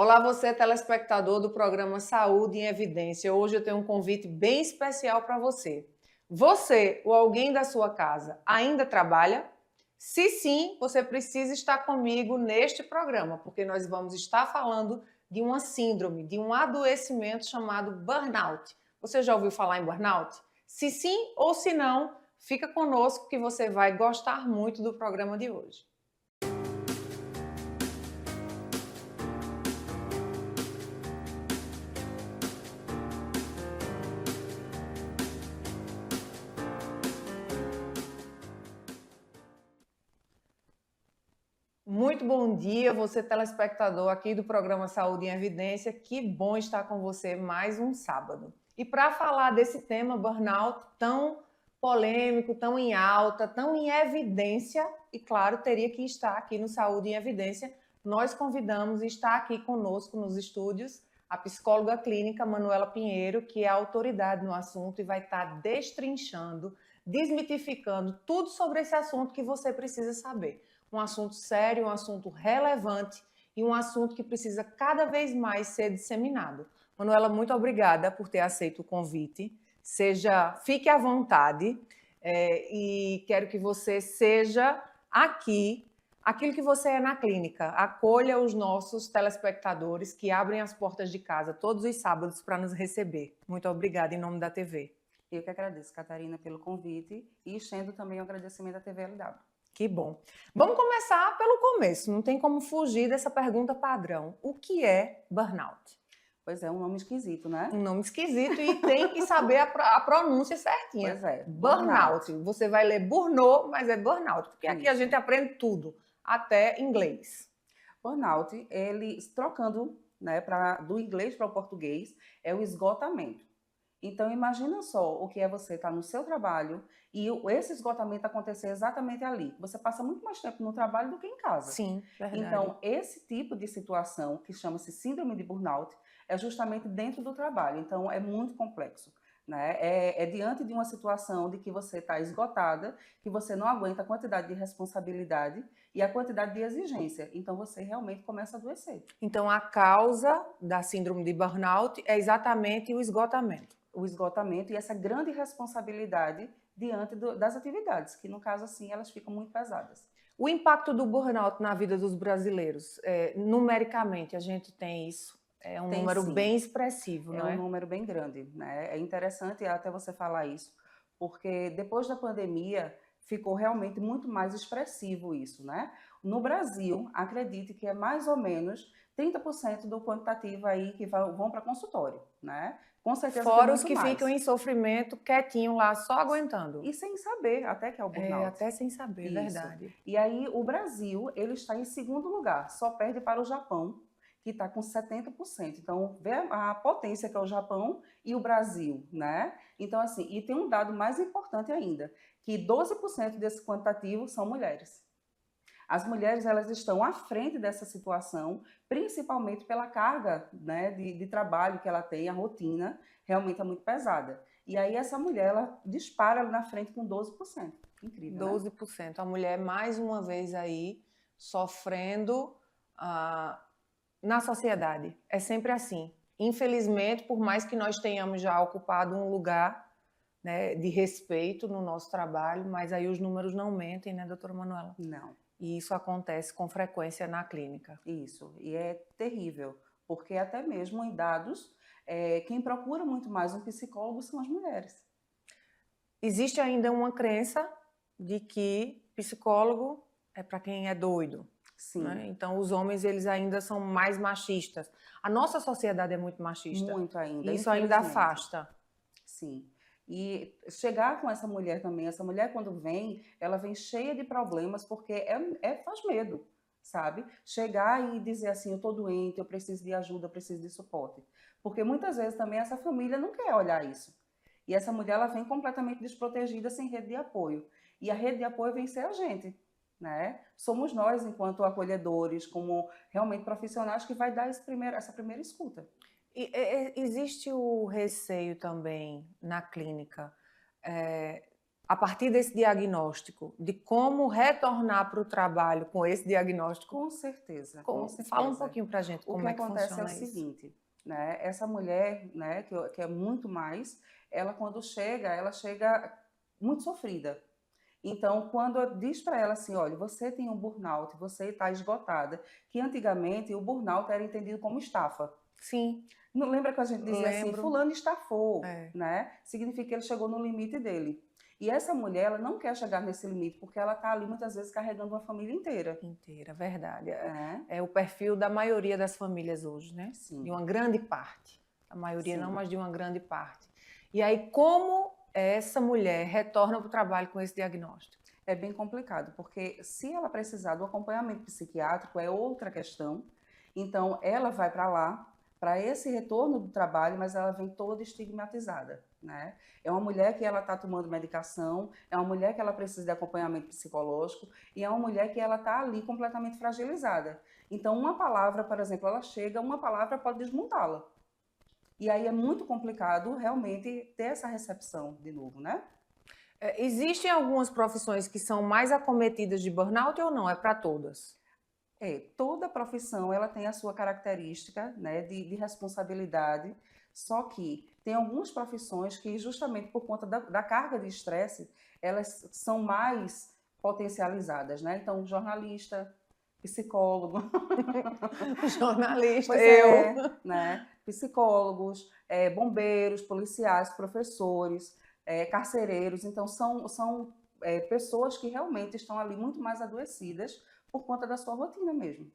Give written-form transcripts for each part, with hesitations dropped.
Olá, você telespectador do programa Saúde em Evidência. Hoje eu tenho um convite bem especial para você. Você ou alguém da sua casa ainda trabalha? Se sim, você precisa estar comigo neste programa, porque nós vamos estar falando de uma síndrome, de um adoecimento chamado burnout. Você já ouviu falar em burnout? Se sim ou se não, fica conosco que você vai gostar muito do programa de hoje. Muito bom dia, você telespectador aqui do programa Saúde em Evidência. Que bom estar com você mais um sábado. E para falar desse tema burnout tão polêmico, tão em alta, tão em evidência, e claro, teria que estar aqui no Saúde em Evidência, nós convidamos e está aqui conosco nos estúdios a psicóloga clínica Manuela Pinheiro, que é a autoridade no assunto e vai estar destrinchando, desmitificando tudo sobre esse assunto que você precisa saber. Um assunto sério, um assunto relevante e um assunto que precisa cada vez mais ser disseminado. Manuela, muito obrigada por ter aceito o convite. Fique à vontade e quero que você seja aqui aquilo que você é na clínica. Acolha os nossos telespectadores que abrem as portas de casa todos os sábados para nos receber. Muito obrigada em nome da TV. Eu que agradeço, Catarina, pelo convite e estendo também o agradecimento à TV LW. Que bom. Vamos começar pelo começo, não tem como fugir dessa pergunta padrão. O que é burnout? Pois é, um nome esquisito, né? Um nome esquisito e tem que saber a pronúncia certinha. Pois é, Burnout. Você vai ler burnout, mas é burnout, porque aqui a Isso. gente aprende tudo, até inglês. Burnout, ele trocando, né, do inglês para o português, é o esgotamento. Então, imagina só o que é você estar no seu trabalho e esse esgotamento acontecer exatamente ali. Você passa muito mais tempo no trabalho do que em casa. Sim, verdade. Então, esse tipo de situação, que chama-se síndrome de burnout, é justamente dentro do trabalho. Então, é muito complexo. Né? É diante de uma situação de que você está esgotada, que você não aguenta a quantidade de responsabilidade e a quantidade de exigência. Então, você realmente começa a adoecer. Então, a causa da síndrome de burnout é exatamente o esgotamento. O esgotamento e essa grande responsabilidade diante das atividades, que no caso assim elas ficam muito pesadas. O impacto do burnout na vida dos brasileiros, numericamente, a gente tem isso? É um número sim. bem expressivo, não é? É um número bem grande, né? É interessante até você falar isso, porque depois da pandemia ficou realmente muito mais expressivo isso, né? No Brasil, acredite que é mais ou menos 30% do quantitativo aí que vão para consultório, né? Com certeza Fora tem os muito que mais. ficam em sofrimento, quietinho lá, só aguentando. E sem saber até que é o burnout. Até sem saber, Isso. verdade. E aí o Brasil, ele está em segundo lugar, só perde para o Japão, que está com 70%. Então, vê a potência que é o Japão e o Brasil, né? Então, assim, e tem um dado mais importante ainda, que 12% desse quantitativo são mulheres. As mulheres, elas estão à frente dessa situação, principalmente pela carga, né, de trabalho que ela tem, a rotina realmente é muito pesada. E aí essa mulher, ela dispara ali na frente com 12%. Incrível, 12%. Né? A mulher, mais uma vez aí, sofrendo na sociedade. É sempre assim. Infelizmente, por mais que nós tenhamos já ocupado um lugar, né, de respeito no nosso trabalho, mas aí os números não mentem, né, doutora Manuela? Não. E isso acontece com frequência na clínica. Isso, e é terrível, porque até mesmo em dados, quem procura muito mais um psicólogo são as mulheres. Existe ainda uma crença de que psicólogo é para quem é doido. Sim. Né? Então, os homens, eles ainda são mais machistas. A nossa sociedade é muito machista. Muito ainda, Isso ainda afasta. Sim. E chegar com essa mulher também, essa mulher quando vem, ela vem cheia de problemas, porque faz medo, sabe? Chegar e dizer assim, eu estou doente, eu preciso de ajuda, eu preciso de suporte. Porque muitas vezes também essa família não quer olhar isso. E essa mulher, ela vem completamente desprotegida, sem rede de apoio. E a rede de apoio vem ser a gente, né? Somos nós, enquanto acolhedores, como realmente profissionais, que vai dar essa primeira escuta. E existe o receio também na clínica a partir desse diagnóstico, de como retornar para o trabalho com esse diagnóstico? Com certeza, Com com certeza. Fala um pouquinho para a gente O como que é que acontece é o funciona isso. seguinte, né? Essa mulher, né, que é muito mais, ela quando chega, ela chega muito sofrida. Então, quando eu diz para ela assim, olha, você tem um burnout, você está esgotada, que antigamente o burnout era entendido como estafa. Sim, Não lembra que a gente dizia assim, lembro. fulano estafou, É, né? Significa que ele chegou no limite dele. E essa mulher, ela não quer chegar nesse limite, porque ela está ali muitas vezes carregando uma família inteira, inteira, verdade. né? É o perfil da maioria das famílias hoje, né? De Sim, uma grande parte. A maioria não, sim. mas de uma grande parte. E aí, como essa mulher retorna para o trabalho com esse diagnóstico? É bem complicado, porque se ela precisar do acompanhamento psiquiátrico, é outra questão. Então, ela vai para lá, para esse retorno do trabalho, mas ela vem toda estigmatizada, né? É uma mulher que ela está tomando medicação, é uma mulher que ela precisa de acompanhamento psicológico e é uma mulher que ela está ali completamente fragilizada. Então, uma palavra, por exemplo, ela chega, uma palavra pode desmontá-la. E aí é muito complicado realmente ter essa recepção de novo, né? Existem algumas profissões que são mais acometidas de burnout ou não? É para todas? Toda profissão ela tem a sua característica, né, de responsabilidade, só que tem algumas profissões que, justamente por conta da carga de estresse, elas são mais potencializadas, né? Então, jornalista, psicólogo, Jornalista, pois eu. é, né? Psicólogos, bombeiros, policiais, professores, carcereiros, então são pessoas que realmente estão ali muito mais adoecidas por conta da sua rotina mesmo.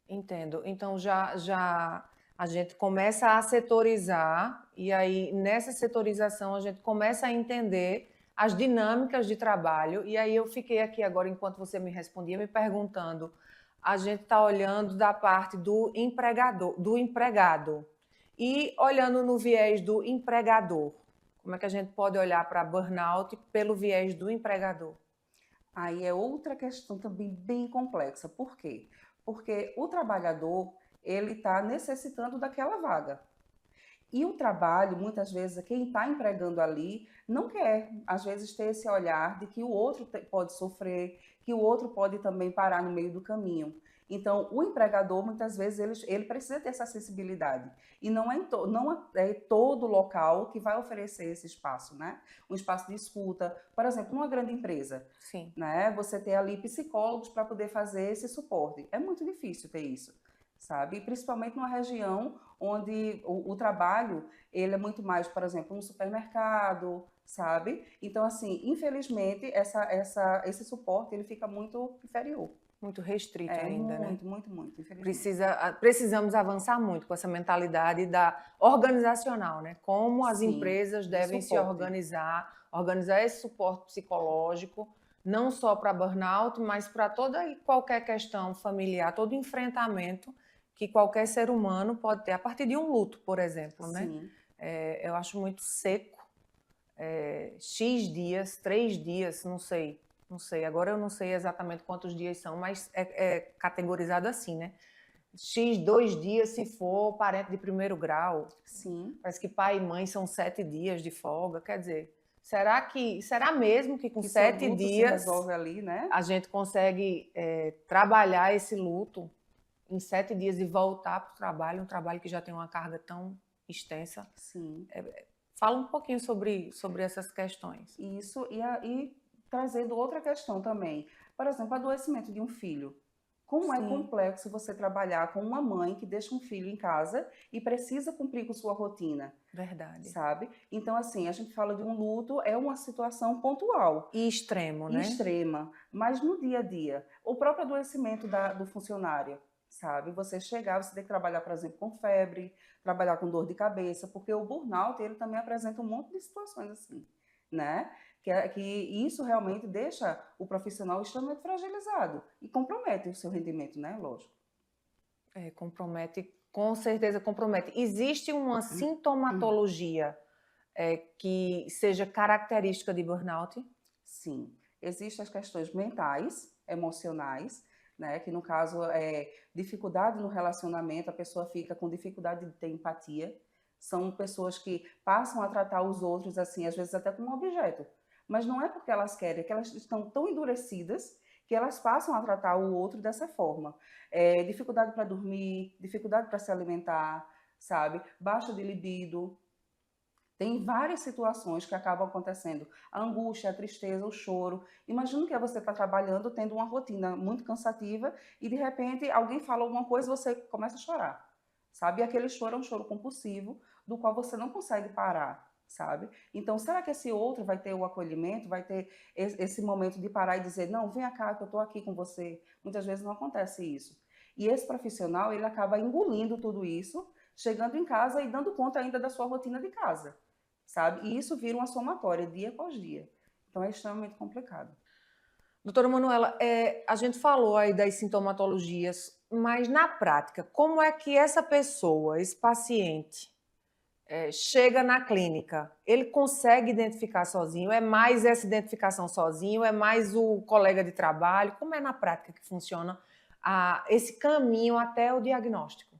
Entendo. Então já a gente começa a setorizar e aí nessa setorização a gente começa a entender as dinâmicas de trabalho e aí eu fiquei aqui agora enquanto você me respondia me perguntando, a gente está olhando da parte do empregador, do empregado e olhando no viés do empregador. Como é que a gente pode olhar para burnout pelo viés do empregador? Aí é outra questão também bem complexa. Por quê? Porque o trabalhador, ele está necessitando daquela vaga. E o trabalho, muitas vezes, quem está empregando ali não quer, às vezes, ter esse olhar de que o outro pode sofrer, que o outro pode também parar no meio do caminho. Então, o empregador, muitas vezes, ele precisa ter essa acessibilidade. E não é todo local que vai oferecer esse espaço, né? Um espaço de escuta. Por exemplo, numa grande empresa, Sim. né? Você ter ali psicólogos para poder fazer esse suporte. É muito difícil ter isso, sabe? E principalmente numa região onde o trabalho ele é muito mais, por exemplo, um supermercado, sabe? Então, assim, infelizmente, esse suporte ele fica muito inferior. Muito restrito ainda, né? Muito, infelizmente. Precisamos avançar muito com essa mentalidade organizacional, né? Como as Sim, empresas de devem se suporte. organizar esse suporte psicológico, não só para burnout, mas para toda e qualquer questão familiar, todo enfrentamento que qualquer ser humano pode ter a partir de um luto, por exemplo, né? Sim, Eu acho muito seco, X dias, 3 dias, não sei, agora eu não sei exatamente quantos dias são, mas é categorizado assim, né? X 2 dias se for parente de primeiro grau. sim. Parece que pai e mãe são 7 dias de folga. Quer dizer, será mesmo que com Que seu sete luto se dias resolve ali, né? a gente consegue trabalhar esse luto em 7 dias e voltar para o trabalho, um trabalho que já tem uma carga tão extensa? Sim. Fala um pouquinho sobre essas questões. Isso, e trazendo outra questão também. Por exemplo, adoecimento de um filho. Como é Sim, complexo você trabalhar com uma mãe que deixa um filho em casa e precisa cumprir com sua rotina, verdade. sabe? Então, assim, a gente fala de um luto, é uma situação pontual E extremo, e né? extrema, mas no dia a dia, o próprio adoecimento do funcionário, sabe? Você chegar, você tem que trabalhar, por exemplo, com febre, trabalhar com dor de cabeça, porque o burnout, ele também apresenta um monte de situações assim, né? Que isso realmente deixa o profissional extremamente fragilizado e compromete o seu rendimento, né? Lógico. Compromete, com certeza compromete. Existe uma sintomatologia que seja característica de burnout? Sim, existem as questões mentais, emocionais, né? Que no caso é dificuldade no relacionamento, a pessoa fica com dificuldade de ter empatia. São pessoas que passam a tratar os outros assim, às vezes até como um objeto. mas não é porque elas querem, é que elas estão tão endurecidas que elas passam a tratar o outro dessa forma. Dificuldade para dormir, dificuldade para se alimentar, sabe? Baixa de libido. Tem várias situações que acabam acontecendo. A angústia, a tristeza, o choro. Imagina que você está trabalhando, tendo uma rotina muito cansativa e, de repente, alguém fala alguma coisa e você começa a chorar, sabe? E aquele choro é um choro compulsivo, do qual você não consegue parar, sabe? Então, será que esse outro vai ter o acolhimento, vai ter esse momento de parar e dizer, não, vem cá que eu estou aqui com você? Muitas vezes não acontece isso. E esse profissional, ele acaba engolindo tudo isso, chegando em casa e dando conta ainda da sua rotina de casa, sabe? E isso vira uma somatória, dia após dia. Então, é extremamente complicado. Doutora Manuela, a gente falou aí das sintomatologias, mas na prática, como é que essa pessoa, esse paciente, chega na clínica? Ele consegue identificar sozinho? É mais essa identificação sozinho? É mais o colega de trabalho? Como é na prática que funciona esse caminho até o diagnóstico?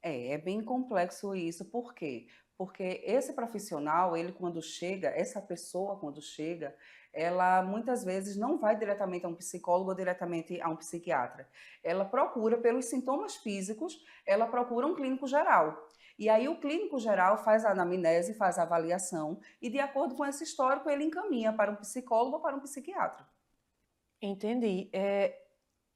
É bem complexo isso. Por quê? Porque esse profissional, ele quando chega, essa pessoa quando chega, ela muitas vezes não vai diretamente a um psicólogo ou diretamente a um psiquiatra. Ela procura, pelos sintomas físicos, ela procura um clínico geral. E aí o clínico geral faz a anamnese, faz a avaliação e, de acordo com esse histórico, ele encaminha para um psicólogo ou para um psiquiatra. Entendi.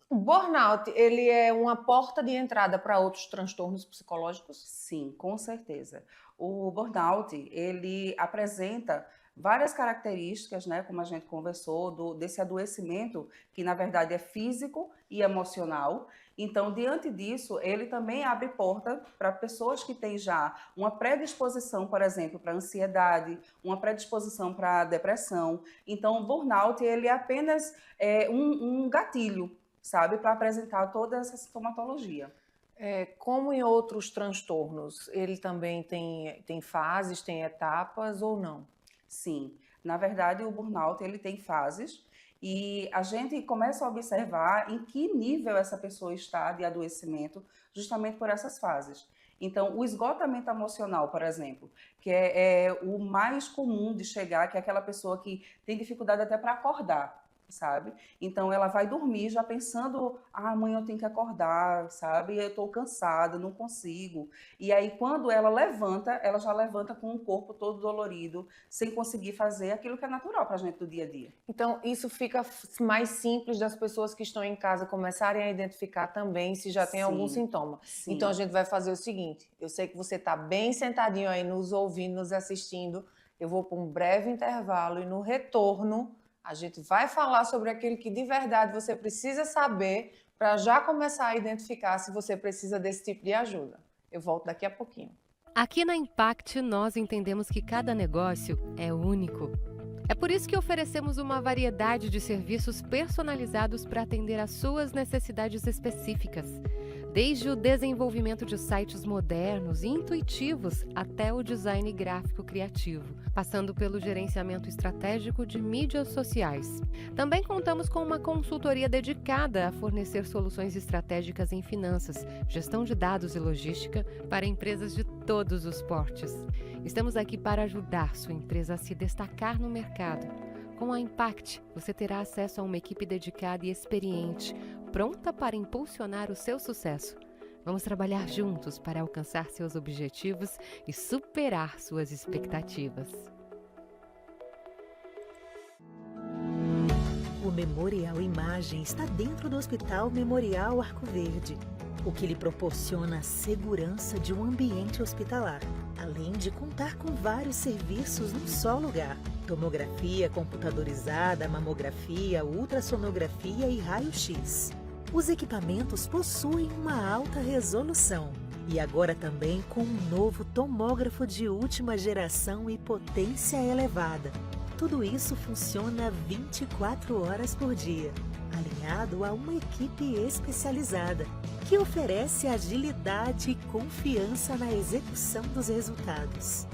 O burnout, ele é uma porta de entrada para outros transtornos psicológicos? Sim, com certeza. O burnout, ele apresenta várias características, né, como a gente conversou, desse adoecimento, que na verdade é físico e emocional. Então, diante disso, ele também abre porta para pessoas que têm já uma predisposição, por exemplo, para ansiedade, uma predisposição para depressão. Então, o burnout, ele é apenas um gatilho, sabe, para apresentar toda essa sintomatologia. Como em outros transtornos, ele também tem fases, tem etapas ou não? Sim, na verdade o burnout ele tem fases e a gente começa a observar em que nível essa pessoa está de adoecimento justamente por essas fases. Então, o esgotamento emocional, por exemplo, que é o mais comum de chegar, que é aquela pessoa que tem dificuldade até para acordar, sabe? Então ela vai dormir já pensando, amanhã eu tenho que acordar, sabe? Eu estou cansada, não consigo. E aí quando ela levanta, ela já levanta com o corpo todo dolorido, sem conseguir fazer aquilo que é natural para a gente do dia a dia. Então isso fica mais simples das pessoas que estão em casa começarem a identificar também se já tem algum sintoma. Sim. Então a gente vai fazer o seguinte, eu sei que você está bem sentadinho aí nos ouvindo, nos assistindo, eu vou para um breve intervalo e no retorno a gente vai falar sobre aquilo que de verdade você precisa saber para já começar a identificar se você precisa desse tipo de ajuda. Eu volto daqui a pouquinho. Aqui na Impact, nós entendemos que cada negócio é único. É por isso que oferecemos uma variedade de serviços personalizados para atender às suas necessidades específicas. Desde o desenvolvimento de sites modernos e intuitivos até o design gráfico criativo, passando pelo gerenciamento estratégico de mídias sociais. Também contamos com uma consultoria dedicada a fornecer soluções estratégicas em finanças, gestão de dados e logística para empresas de todos os portes. Estamos aqui para ajudar sua empresa a se destacar no mercado. Com a Impact, você terá acesso a uma equipe dedicada e experiente, pronta para impulsionar o seu sucesso. Vamos trabalhar juntos para alcançar seus objetivos e superar suas expectativas. O Memorial Imagem está dentro do Hospital Memorial Arco Verde, o que lhe proporciona a segurança de um ambiente hospitalar, além de contar com vários serviços num só lugar: tomografia computadorizada, mamografia, ultrassonografia e raio-x. Os equipamentos possuem uma alta resolução e agora também com um novo tomógrafo de última geração e potência elevada. Tudo isso funciona 24 horas por dia, alinhado a uma equipe especializada, que oferece agilidade e confiança na execução dos resultados.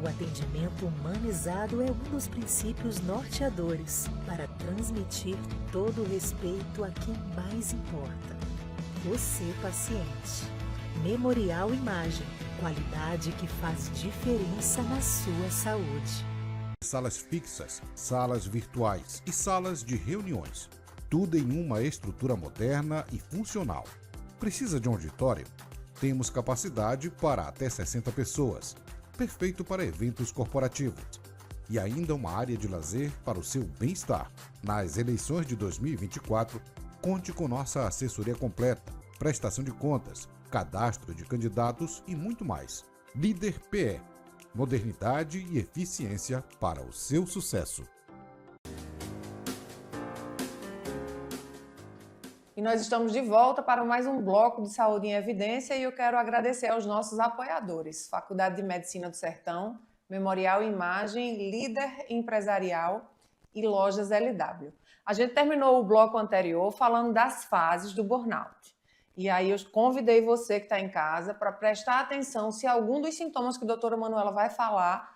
O atendimento humanizado é um dos princípios norteadores para transmitir todo o respeito a quem mais importa: você, paciente. Memorial Imagem, qualidade que faz diferença na sua saúde. salas fixas, salas virtuais e salas de reuniões. Tudo em uma estrutura moderna e funcional. Precisa de um auditório? Temos capacidade para até 60 pessoas. Perfeito para eventos corporativos. E ainda uma área de lazer para o seu bem-estar. Nas eleições de 2024, conte com nossa assessoria completa, prestação de contas, cadastro de candidatos e muito mais. Líder PE. Modernidade e eficiência para o seu sucesso. E nós estamos de volta para mais um bloco de Saúde em Evidência e eu quero agradecer aos nossos apoiadores, Faculdade de Medicina do Sertão, Memorial Imagem, Líder Empresarial e Lojas LW. A gente terminou o bloco anterior falando das fases do burnout. E aí eu convidei você que está em casa para prestar atenção se algum dos sintomas que a doutora Manuela vai falar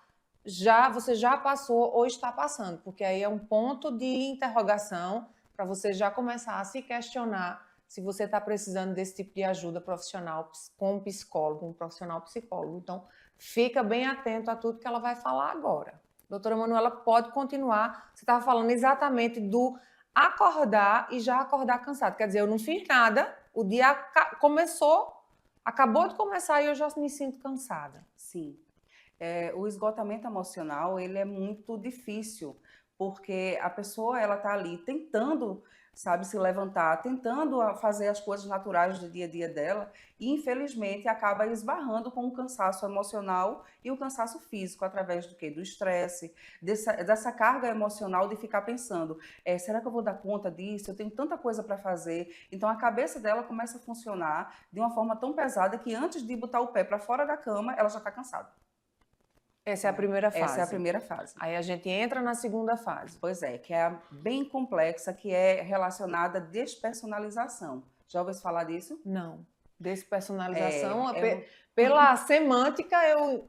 você já passou ou está passando, porque aí é um ponto de interrogação para você já começar a se questionar se você está precisando desse tipo de ajuda profissional com um psicólogo, um profissional psicólogo. Então, fica bem atento a tudo que ela vai falar agora. Doutora Manuela, pode continuar. Você estava falando exatamente do acordar e já acordar cansado. Quer dizer, eu não fiz nada, o dia começou, acabou de começar e eu já me sinto cansada. Sim. O esgotamento emocional, ele é muito difícil, porque a pessoa, ela está ali tentando, sabe, se levantar, tentando fazer as coisas naturais do dia a dia dela e, infelizmente, acaba esbarrando com o cansaço emocional e o cansaço físico, através do quê? Do estresse, dessa carga emocional de ficar pensando, será que eu vou dar conta disso? Eu tenho tanta coisa para fazer. Então, a cabeça dela começa a funcionar de uma forma tão pesada que, antes de botar o pé para fora da cama, ela já está cansada. Essa é a primeira fase. Essa é a primeira fase. Aí a gente entra na segunda fase. Pois é, que é a bem complexa, que é relacionada à despersonalização. Já ouviu falar disso? Não. Despersonalização, pela semântica, eu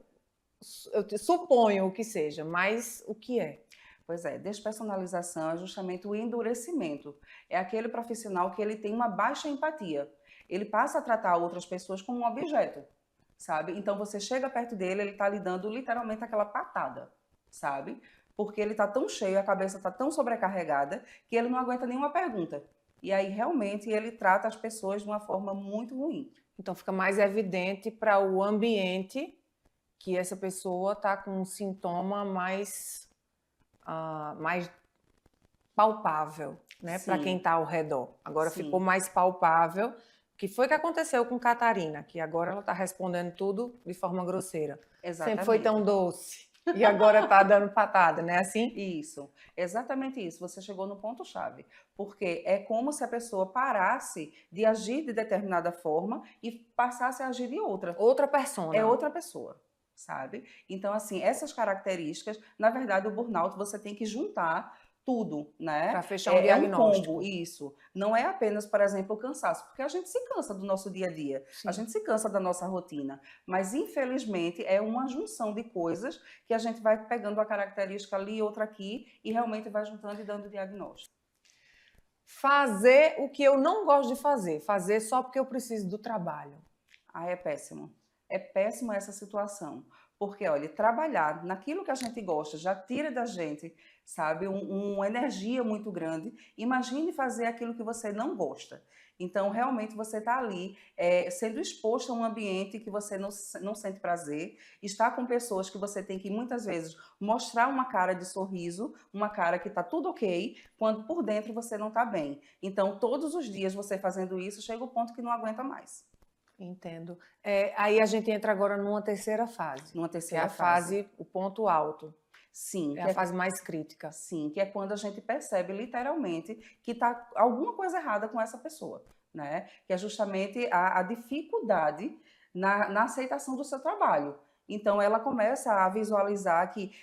suponho o que seja, mas o que é? Pois é, despersonalização é justamente o endurecimento. É aquele profissional que ele tem uma baixa empatia. Ele passa a tratar outras pessoas como um objeto. Sabe? Então você chega perto dele, ele está lhe dando literalmente aquela patada, sabe? Porque ele está tão cheio, a cabeça está tão sobrecarregada, que ele não aguenta nenhuma pergunta. E aí realmente ele trata as pessoas de uma forma muito ruim. Então fica mais evidente para o ambiente que essa pessoa está com um sintoma mais palpável, né? Para quem está ao redor. Agora ficou mais palpável. Que foi que aconteceu com Catarina, que agora ela está respondendo tudo de forma grosseira. Exatamente. Sempre foi tão doce e agora está dando patada, não é assim? Isso, exatamente isso. Você chegou no ponto-chave. Porque é como se a pessoa parasse de agir de determinada forma e passasse a agir de outra. Outra persona. É outra pessoa, sabe? Então, assim, essas características, na verdade, o burnout você tem que juntar tudo, né? Para fechar um diagnóstico. Um combo, isso. Não é apenas, por exemplo, o cansaço, porque a gente se cansa do nosso dia a dia, Sim. A gente se cansa da nossa rotina, mas infelizmente é uma junção de coisas que a gente vai pegando a característica ali, outra aqui, e realmente vai juntando e dando o diagnóstico. Fazer o que eu não gosto de fazer só porque eu preciso do trabalho. É péssimo. É péssima essa situação. Porque, olha, trabalhar naquilo que a gente gosta já tira da gente, sabe, uma energia muito grande. Imagine fazer aquilo que você não gosta. Então, realmente, você está ali sendo exposto a um ambiente que você não sente prazer, está com pessoas que você tem que, muitas vezes, mostrar uma cara de sorriso, uma cara que está tudo ok, quando por dentro você não está bem. Então, todos os dias você fazendo isso, chega o ponto que não aguenta mais. Entendo. Aí a gente entra agora numa terceira fase. Numa terceira fase, o ponto alto. Sim. É a fase mais crítica. Sim, que é quando a gente percebe literalmente que está alguma coisa errada com essa pessoa, né? Que é justamente a dificuldade na aceitação do seu trabalho. Então, ela começa a visualizar que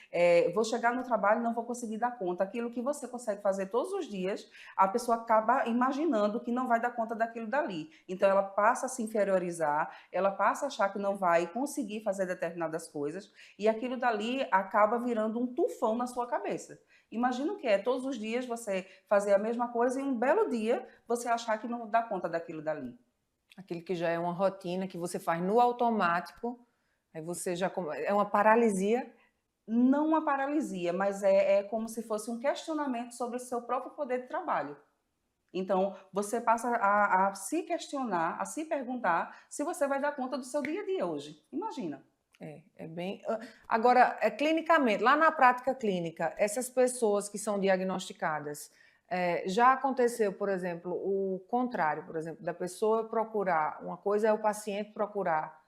vou chegar no trabalho e não vou conseguir dar conta. Aquilo que você consegue fazer todos os dias, a pessoa acaba imaginando que não vai dar conta daquilo dali. Então, ela passa a se inferiorizar, ela passa a achar que não vai conseguir fazer determinadas coisas e aquilo dali acaba virando um tufão na sua cabeça. Imagina o que é todos os dias você fazer a mesma coisa e um belo dia você achar que não dá conta daquilo dali. Aquilo que já é uma rotina que você faz no automático. Aí você já é uma paralisia Não uma paralisia, mas é como se fosse um questionamento sobre o seu próprio poder de trabalho. Então, você passa a se questionar, a se perguntar se você vai dar conta do seu dia a dia hoje. Imagina. É bem. Agora, clinicamente, lá na prática clínica, essas pessoas que são diagnosticadas, já aconteceu, por exemplo, o contrário, por exemplo, da pessoa procurar, uma coisa é o paciente procurar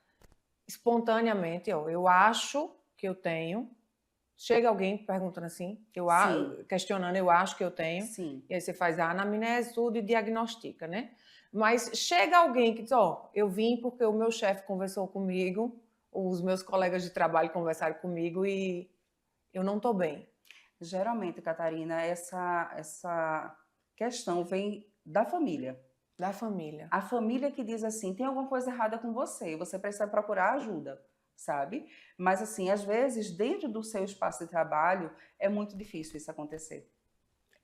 espontaneamente, ó, eu acho que eu tenho. Chega alguém perguntando assim, Sim, questionando, eu acho que eu tenho, sim. e aí você faz a anamnese, tudo e diagnostica, né? Mas chega alguém que diz, ó, eu vim porque o meu chefe conversou comigo, os meus colegas de trabalho conversaram comigo e eu não estou bem. Geralmente, Catarina, essa questão vem da família. Da família. A família que diz assim, tem alguma coisa errada com você, você precisa procurar ajuda, sabe? Mas assim, às vezes, dentro do seu espaço de trabalho, é muito difícil isso acontecer,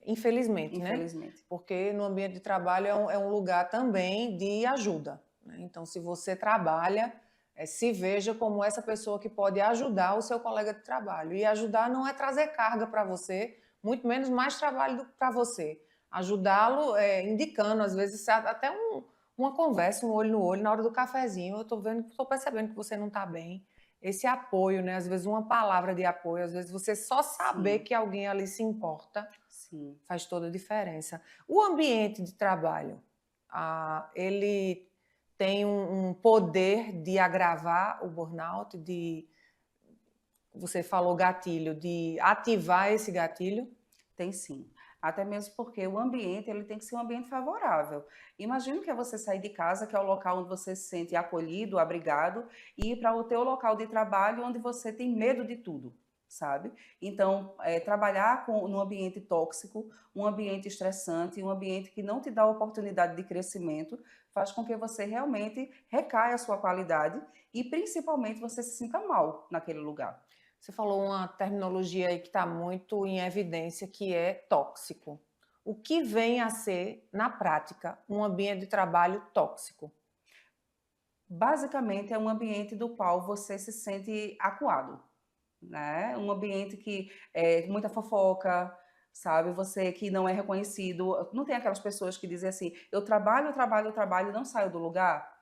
Infelizmente, né? infelizmente. Porque no ambiente de trabalho é um lugar também de ajuda, né? Então, se você trabalha, se veja como essa pessoa que pode ajudar o seu colega de trabalho. E ajudar não é trazer carga para você, muito menos mais trabalho para você. Ajudá-lo indicando, às vezes, até uma conversa, um olho no olho, na hora do cafezinho. Eu estou percebendo que você não está bem. Esse apoio, né? Às vezes uma palavra de apoio, às vezes você só saber Sim, que alguém ali se importa sim. faz toda a diferença. O ambiente de trabalho, ele tem um poder de agravar o burnout, você falou gatilho, de ativar esse gatilho? Tem sim. Até mesmo porque o ambiente ele tem que ser um ambiente favorável. Imagina que é você sair de casa, que é o local onde você se sente acolhido, abrigado, e ir para o teu local de trabalho onde você tem medo de tudo, sabe? Então, trabalhar num ambiente tóxico, um ambiente estressante, um ambiente que não te dá oportunidade de crescimento, faz com que você realmente recaia a sua qualidade e principalmente você se sinta mal naquele lugar. Você falou uma terminologia aí que está muito em evidência, que é tóxico. O que vem a ser, na prática, um ambiente de trabalho tóxico? Basicamente, é um ambiente do qual você se sente acuado, né? Um ambiente que é muita fofoca, sabe? Você que não é reconhecido. Não tem aquelas pessoas que dizem assim: eu trabalho, trabalho, trabalho e não saio do lugar?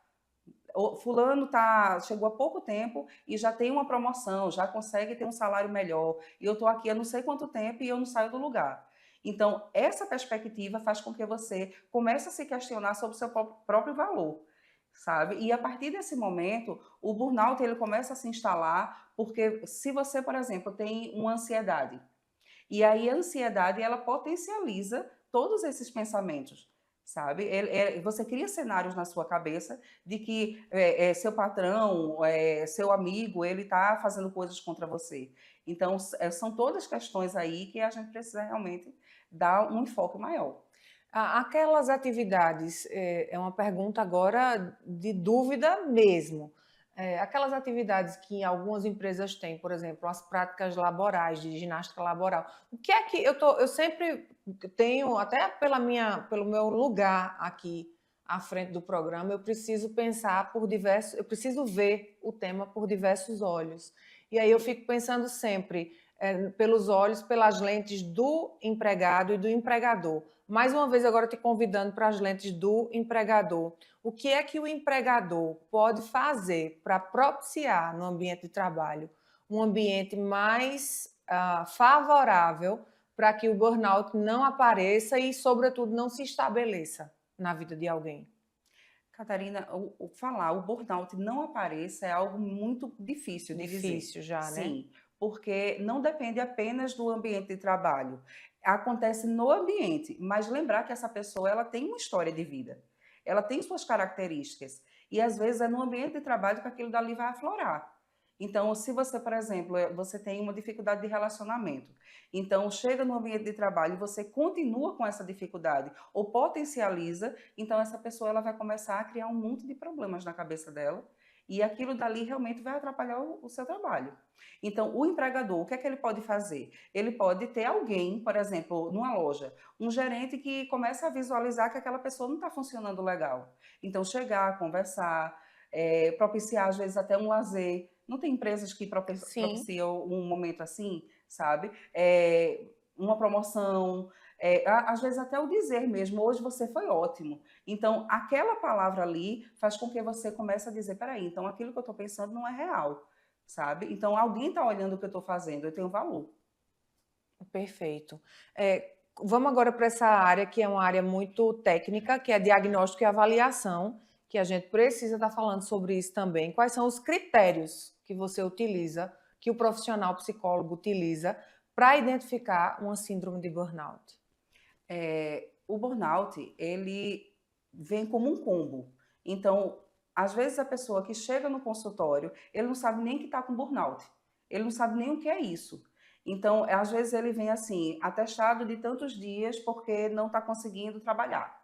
O fulano chegou há pouco tempo e já tem uma promoção, já consegue ter um salário melhor, e eu estou aqui há não sei quanto tempo e eu não saio do lugar. Então, essa perspectiva faz com que você comece a se questionar sobre o seu próprio valor, sabe? E a partir desse momento, o burnout ele começa a se instalar, porque se você, por exemplo, tem uma ansiedade, e aí a ansiedade ela potencializa todos esses pensamentos, sabe? Você cria cenários na sua cabeça de que seu patrão, seu amigo, ele está fazendo coisas contra você. Então, são todas questões aí que a gente precisa realmente dar um enfoque maior. Aquelas atividades, é uma pergunta agora de dúvida mesmo. Aquelas atividades que algumas empresas têm, por exemplo, as práticas laborais, de ginástica laboral. O que é que eu sempre tenho, até pelo meu lugar aqui à frente do programa, eu preciso pensar eu preciso ver o tema por diversos olhos. E aí eu fico pensando sempre pelos olhos, pelas lentes do empregado e do empregador. Mais uma vez, agora te convidando para as lentes do empregador. O que é que o empregador pode fazer para propiciar no ambiente de trabalho um ambiente mais favorável para que o burnout não apareça e, sobretudo, não se estabeleça na vida de alguém? Catarina, o burnout não apareça é algo muito difícil de dizer. Difícil já, né? Sim, porque não depende apenas do ambiente de trabalho. Acontece no ambiente, mas lembrar que essa pessoa ela tem uma história de vida, ela tem suas características e às vezes é no ambiente de trabalho que aquilo dali vai aflorar. Então, se você, por exemplo, você tem uma dificuldade de relacionamento, então chega no ambiente de trabalho e você continua com essa dificuldade ou potencializa, então essa pessoa ela vai começar a criar um monte de problemas na cabeça dela e aquilo dali realmente vai atrapalhar o seu trabalho. Então, o empregador, o que é que ele pode fazer? Ele pode ter alguém, por exemplo, numa loja, um gerente que começa a visualizar que aquela pessoa não está funcionando legal. Então, chegar, conversar, propiciar, às vezes, até um lazer. Não tem empresas que Sim. propiciam um momento assim, sabe? Uma promoção, às vezes até o dizer mesmo, hoje você foi ótimo. Então, aquela palavra ali faz com que você comece a dizer, peraí, então aquilo que eu estou pensando não é real, sabe? Então, alguém está olhando o que eu estou fazendo, eu tenho valor. Perfeito. Vamos agora para essa área que é uma área muito técnica, que é diagnóstico e avaliação, que a gente precisa estar falando sobre isso também. Quais são os critérios que você utiliza, que o profissional psicólogo utiliza para identificar uma síndrome de burnout? O burnout, ele vem como um combo. Então, às vezes a pessoa que chega no consultório, ele não sabe nem que está com burnout. Ele não sabe nem o que é isso. Então, às vezes ele vem assim, atestado de tantos dias porque não está conseguindo trabalhar.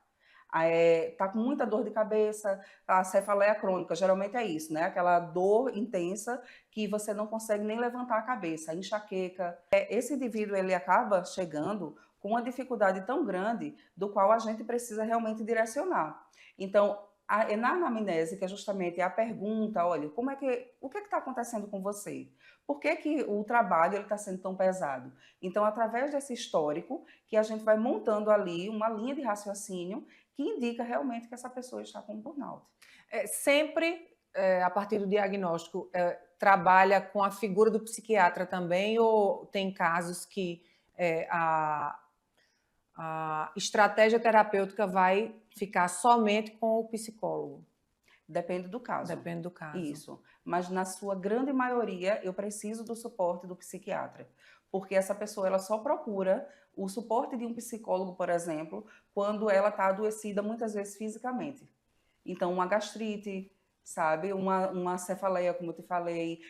Está com muita dor de cabeça, a cefaleia crônica, geralmente é isso, né? Aquela dor intensa que você não consegue nem levantar a cabeça, enxaqueca. Esse indivíduo, ele acaba chegando com uma dificuldade tão grande, do qual a gente precisa realmente direcionar. Então, na anamnese, que é justamente a pergunta, olha, o que está acontecendo com você? Por que o trabalho está sendo tão pesado? Então, através desse histórico, que a gente vai montando ali uma linha de raciocínio que indica realmente que essa pessoa está com burnout. Sempre, a partir do diagnóstico, trabalha com a figura do psiquiatra também, ou tem casos que a estratégia terapêutica vai ficar somente com o psicólogo? Depende do caso. Depende do caso. Isso. Mas na sua grande maioria, eu preciso do suporte do psiquiatra. Porque essa pessoa ela só procura o suporte de um psicólogo, por exemplo, quando ela está adoecida, muitas vezes fisicamente. Então, uma gastrite, sabe? Uma cefaleia, como eu te falei,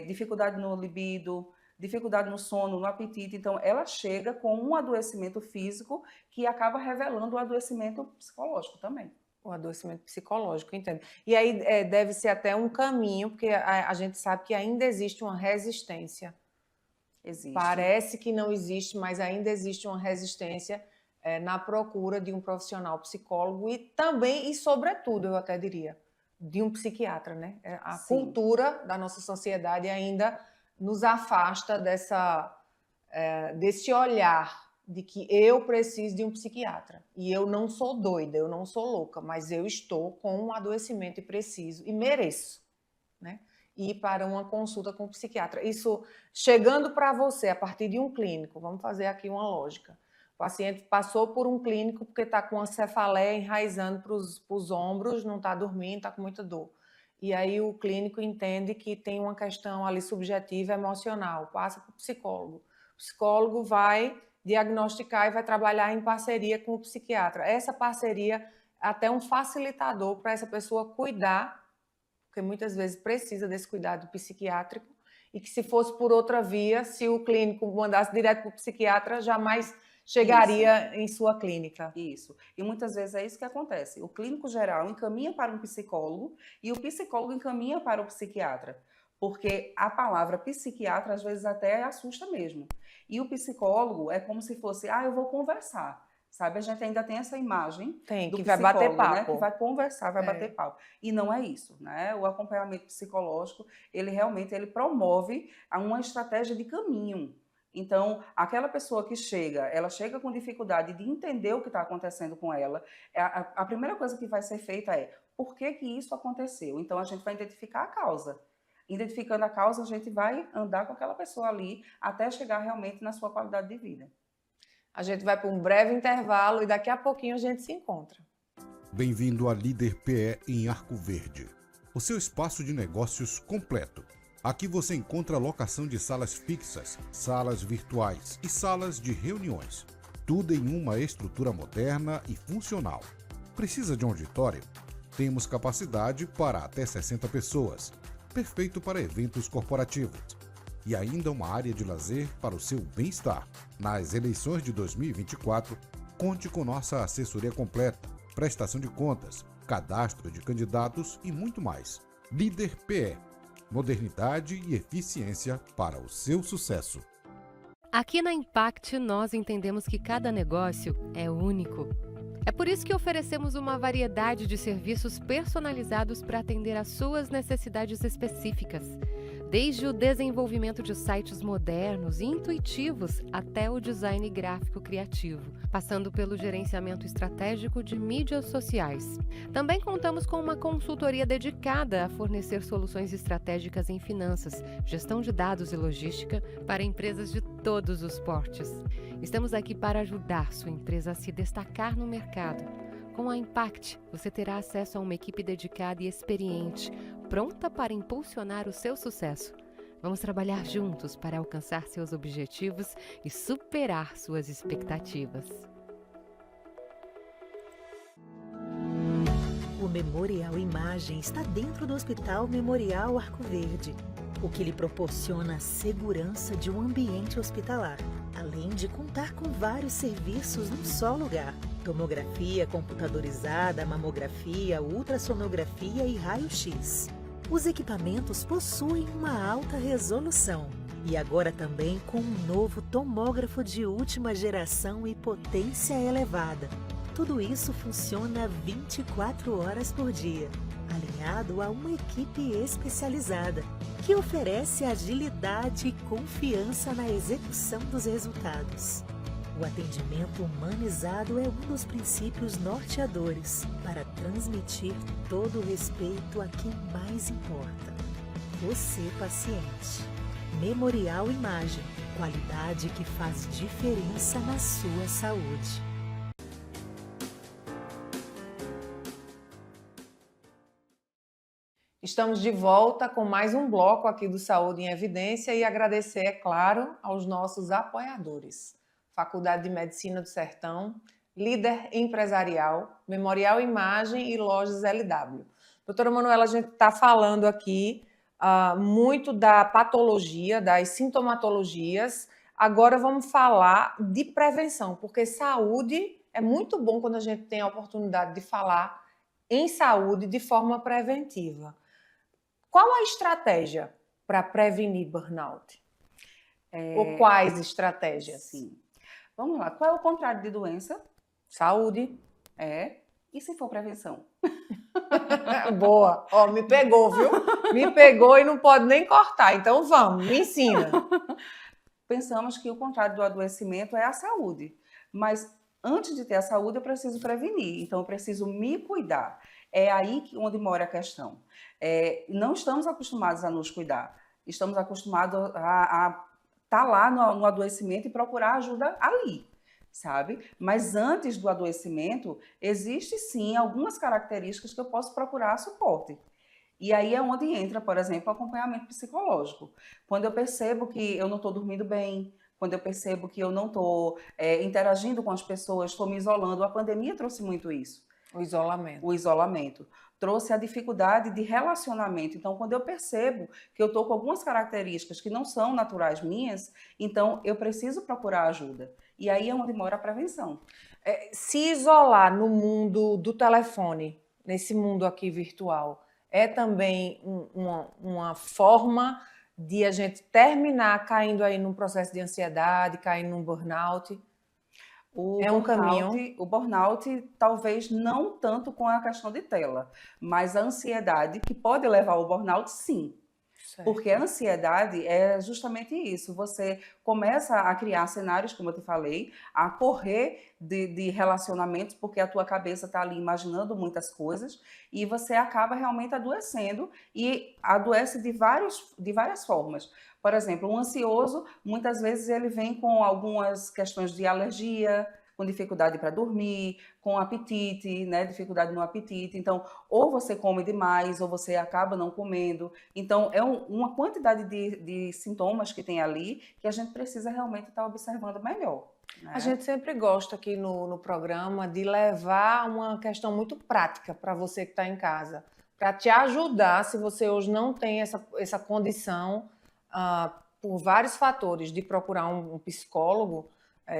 dificuldade no libido, dificuldade no sono, no apetite. Então, ela chega com um adoecimento físico que acaba revelando o adoecimento psicológico também. O adoecimento psicológico, entendo. E aí deve ser até um caminho, porque a gente sabe que ainda existe uma resistência. Existe. Parece que não existe, mas ainda existe uma resistência na procura de um profissional psicólogo e também, e sobretudo, eu até diria, de um psiquiatra, né? A Sim. cultura da nossa sociedade ainda nos afasta desse olhar de que eu preciso de um psiquiatra. E eu não sou doida, eu não sou louca, mas eu estou com um adoecimento e preciso, e mereço, né? Ir para uma consulta com um psiquiatra. Isso chegando para você a partir de um clínico, vamos fazer aqui uma lógica. O paciente passou por um clínico porque está com uma cefaleia enraizando para os ombros, não está dormindo, está com muita dor. E aí o clínico entende que tem uma questão ali subjetiva, emocional, passa para o psicólogo. O psicólogo vai diagnosticar e vai trabalhar em parceria com o psiquiatra. Essa parceria é até um facilitador para essa pessoa cuidar, porque muitas vezes precisa desse cuidado psiquiátrico, e que se fosse por outra via, se o clínico mandasse direto para o psiquiatra, jamais chegaria em sua clínica. Isso. E muitas vezes é isso que acontece. O clínico geral encaminha para um psicólogo e o psicólogo encaminha para o psiquiatra. Porque a palavra psiquiatra às vezes até assusta mesmo. E o psicólogo é como se fosse, eu vou conversar. Sabe, a gente ainda tem essa imagem do que vai bater papo, né? Que vai conversar, vai bater papo. E não é isso, né? O acompanhamento psicológico, ele realmente promove uma estratégia de caminho. Então, aquela pessoa que ela chega com dificuldade de entender o que está acontecendo com ela, a primeira coisa que vai ser feita é, por que isso aconteceu? Então, a gente vai identificar a causa. Identificando a causa, a gente vai andar com aquela pessoa ali até chegar realmente na sua qualidade de vida. A gente vai para um breve intervalo e daqui a pouquinho a gente se encontra. Bem-vindo a Líder PE em Arco Verde, o seu espaço de negócios completo. Aqui você encontra locação de salas fixas, salas virtuais e salas de reuniões. Tudo em uma estrutura moderna e funcional. Precisa de um auditório? Temos capacidade para até 60 pessoas. Perfeito para eventos corporativos. E ainda uma área de lazer para o seu bem-estar. Nas eleições de 2024, conte com nossa assessoria completa, prestação de contas, cadastro de candidatos e muito mais. Líder PE. Modernidade e eficiência para o seu sucesso. Aqui na Impact, nós entendemos que cada negócio é único. É por isso que oferecemos uma variedade de serviços personalizados para atender às suas necessidades específicas. Desde o desenvolvimento de sites modernos e intuitivos até o design gráfico criativo, passando pelo gerenciamento estratégico de mídias sociais. Também contamos com uma consultoria dedicada a fornecer soluções estratégicas em finanças, gestão de dados e logística para empresas de todos os portes. Estamos aqui para ajudar sua empresa a se destacar no mercado. Com a Impact, você terá acesso a uma equipe dedicada e experiente, pronta para impulsionar o seu sucesso. Vamos trabalhar juntos para alcançar seus objetivos e superar suas expectativas. O Memorial Imagem está dentro do Hospital Memorial Arco Verde, o que lhe proporciona a segurança de um ambiente hospitalar, além de contar com vários serviços num só lugar: tomografia computadorizada, mamografia, ultrassonografia e raio-x. Os equipamentos possuem uma alta resolução e agora também com um novo tomógrafo de última geração e potência elevada. Tudo isso funciona 24 horas por dia, alinhado a uma equipe especializada, que oferece agilidade e confiança na execução dos resultados. O atendimento humanizado é um dos princípios norteadores para transmitir todo o respeito a quem mais importa: você, paciente. Memorial Imagem, qualidade que faz diferença na sua saúde. Estamos de volta com mais um bloco aqui do Saúde em Evidência e agradecer, é claro, aos nossos apoiadores. Faculdade de Medicina do Sertão, Líder Empresarial, Memorial Imagem e Lojas LW. Doutora Manuela, a gente está falando aqui muito da patologia, das sintomatologias. Agora vamos falar de prevenção, porque saúde é muito bom quando a gente tem a oportunidade de falar em saúde de forma preventiva. Qual a estratégia para prevenir burnout? Ou quais estratégias? Sim. Vamos lá. Qual é o contrário de doença? Saúde. E se for prevenção? Boa. Ó, me pegou, viu? Me pegou e não pode nem cortar. Então vamos, me ensina. Pensamos que o contrário do adoecimento é a saúde. Mas antes de ter a saúde, eu preciso prevenir. Então eu preciso me cuidar. É aí onde mora a questão. Não estamos acostumados a nos cuidar. Estamos acostumados a estar lá no adoecimento e procurar ajuda ali, sabe? Mas antes do adoecimento, existe sim algumas características que eu posso procurar suporte. E aí é onde entra, por exemplo, o acompanhamento psicológico. Quando eu percebo que eu não estou dormindo bem, quando eu percebo que eu não estou interagindo com as pessoas, estou me isolando. A pandemia trouxe muito isso. O isolamento. O isolamento. Trouxe a dificuldade de relacionamento. Então, quando eu percebo que eu estou com algumas características que não são naturais minhas, então eu preciso procurar ajuda. E aí é onde mora a prevenção. Se isolar no mundo do telefone, nesse mundo aqui virtual, é também uma forma de a gente terminar caindo aí num processo de ansiedade, caindo num burnout? Um caminho. O burnout talvez não tanto com a questão de tela, mas a ansiedade que pode levar ao burnout, sim. Certo. Porque a ansiedade é justamente isso. Você começa a criar cenários, como eu te falei, a correr de relacionamentos, porque a tua cabeça está ali imaginando muitas coisas e você acaba realmente adoecendo e adoece de várias formas. Por exemplo, um ansioso, muitas vezes ele vem com algumas questões de alergia, com dificuldade para dormir, com apetite, né? Dificuldade no apetite. Então, ou você come demais, ou você acaba não comendo. Então, é uma quantidade de sintomas que tem ali que a gente precisa realmente estar observando melhor. Né? A gente sempre gosta aqui no programa de levar uma questão muito prática para você que está em casa, para te ajudar, se você hoje não tem essa condição, por vários fatores, de procurar um psicólogo,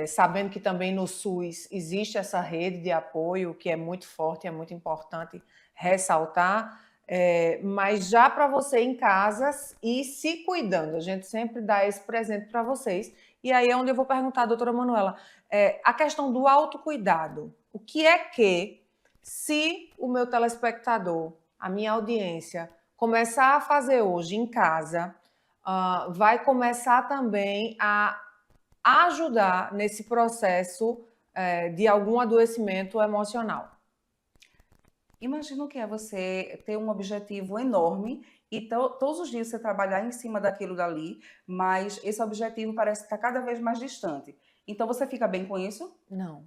sabendo que também no SUS existe essa rede de apoio que é muito forte, é muito importante ressaltar, mas já para você em casa e se cuidando, a gente sempre dá esse presente para vocês. E aí é onde eu vou perguntar, doutora Manuela, a questão do autocuidado. O que é que, se o meu telespectador, a minha audiência, começar a fazer hoje em casa, vai começar também a ajudar nesse processo de algum adoecimento emocional? Imagina o que é você ter um objetivo enorme e todos os dias você trabalhar em cima daquilo dali, mas esse objetivo parece estar cada vez mais distante. Então você fica bem com isso? Não.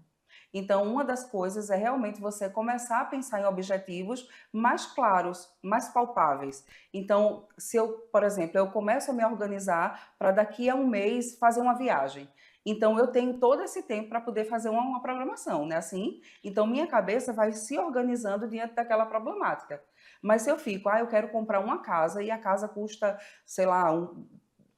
Então, uma das coisas é realmente você começar a pensar em objetivos mais claros, mais palpáveis. Então, se eu, por exemplo, eu começo a me organizar para daqui a um mês fazer uma viagem. Então, eu tenho todo esse tempo para poder fazer uma programação, né? Assim, então, minha cabeça vai se organizando diante daquela problemática. Mas se eu fico, eu quero comprar uma casa e a casa custa, sei lá,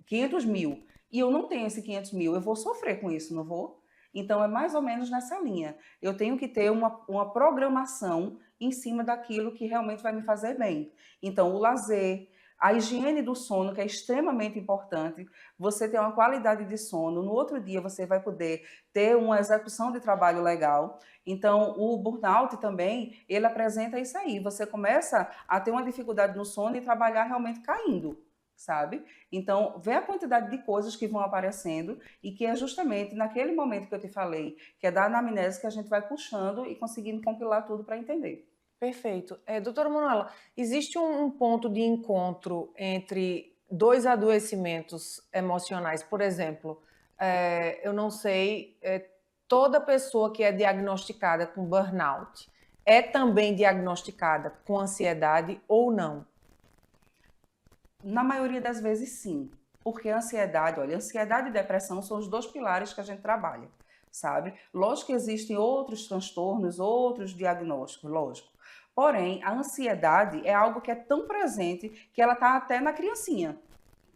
500 mil, e eu não tenho esse 500 mil, eu vou sofrer com isso, não vou? Então, é mais ou menos nessa linha. Eu tenho que ter uma programação em cima daquilo que realmente vai me fazer bem. Então, o lazer, a higiene do sono, que é extremamente importante, você ter uma qualidade de sono, no outro dia você vai poder ter uma execução de trabalho legal. Então, o burnout também, ele apresenta isso aí. Você começa a ter uma dificuldade no sono e trabalhar realmente caindo, sabe? Então, vê a quantidade de coisas que vão aparecendo e que é justamente naquele momento que eu te falei, que é da anamnese, que a gente vai puxando e conseguindo compilar tudo para entender. Perfeito. Doutora Manuela, existe um ponto de encontro entre dois adoecimentos emocionais? Por exemplo, eu não sei, toda pessoa que é diagnosticada com burnout é também diagnosticada com ansiedade ou não? Na maioria das vezes, sim. Porque a ansiedade, olha, ansiedade e depressão são os dois pilares que a gente trabalha, sabe? Lógico que existem outros transtornos, outros diagnósticos, lógico. Porém, a ansiedade é algo que é tão presente que ela está até na criancinha,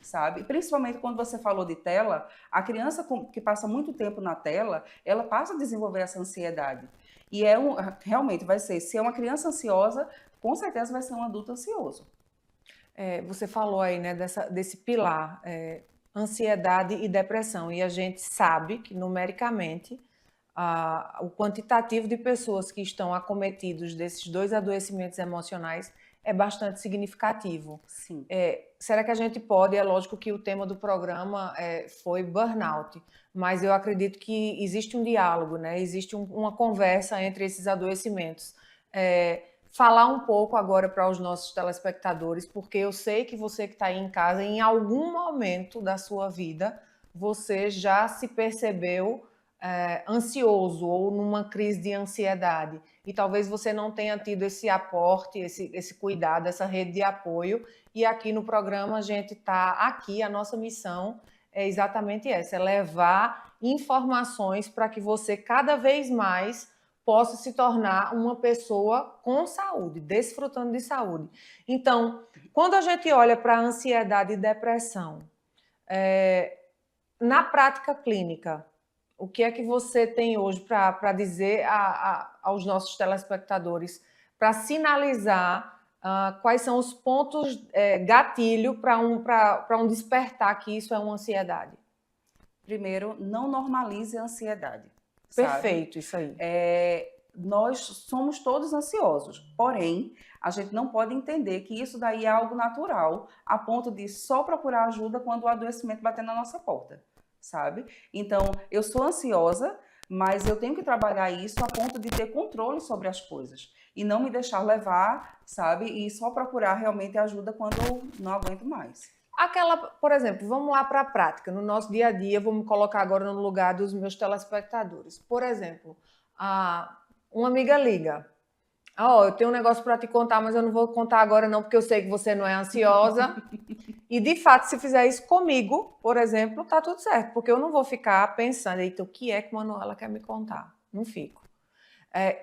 sabe? Principalmente quando você falou de tela, a criança que passa muito tempo na tela, ela passa a desenvolver essa ansiedade. E realmente vai ser, se é uma criança ansiosa, com certeza vai ser um adulto ansioso. Você falou aí, né, desse pilar, ansiedade e depressão, e a gente sabe que numericamente o quantitativo de pessoas que estão acometidos desses dois adoecimentos emocionais é bastante significativo. Sim. Será que a gente pode, é lógico que o tema do programa foi burnout, mas eu acredito que existe um diálogo, né? Existe uma conversa entre esses adoecimentos. Falar um pouco agora para os nossos telespectadores, porque eu sei que você que está aí em casa, em algum momento da sua vida, você já se percebeu ansioso ou numa crise de ansiedade. E talvez você não tenha tido esse aporte, esse cuidado, essa rede de apoio. E aqui no programa a gente está aqui, a nossa missão é exatamente essa, é levar informações para que você cada vez mais possa se tornar uma pessoa com saúde, desfrutando de saúde. Então, quando a gente olha para a ansiedade e depressão, na prática clínica, o que é que você tem hoje para dizer aos nossos telespectadores, para sinalizar quais são os pontos gatilho para um despertar que isso é uma ansiedade? Primeiro, não normalize a ansiedade. Perfeito, isso aí. Nós somos todos ansiosos, porém, a gente não pode entender que isso daí é algo natural, a ponto de só procurar ajuda quando o adoecimento bater na nossa porta, sabe? Então, eu sou ansiosa, mas eu tenho que trabalhar isso a ponto de ter controle sobre as coisas e não me deixar levar, sabe? E só procurar realmente ajuda quando eu não aguento mais. Por exemplo, vamos lá para a prática, no nosso dia a dia, vou me colocar agora no lugar dos meus telespectadores. Por exemplo, uma amiga liga, eu tenho um negócio para te contar, mas eu não vou contar agora não, porque eu sei que você não é ansiosa. E, de fato, se fizer isso comigo, por exemplo, tá tudo certo, porque eu não vou ficar pensando, eita, o que é que Manuela quer me contar? Não fico.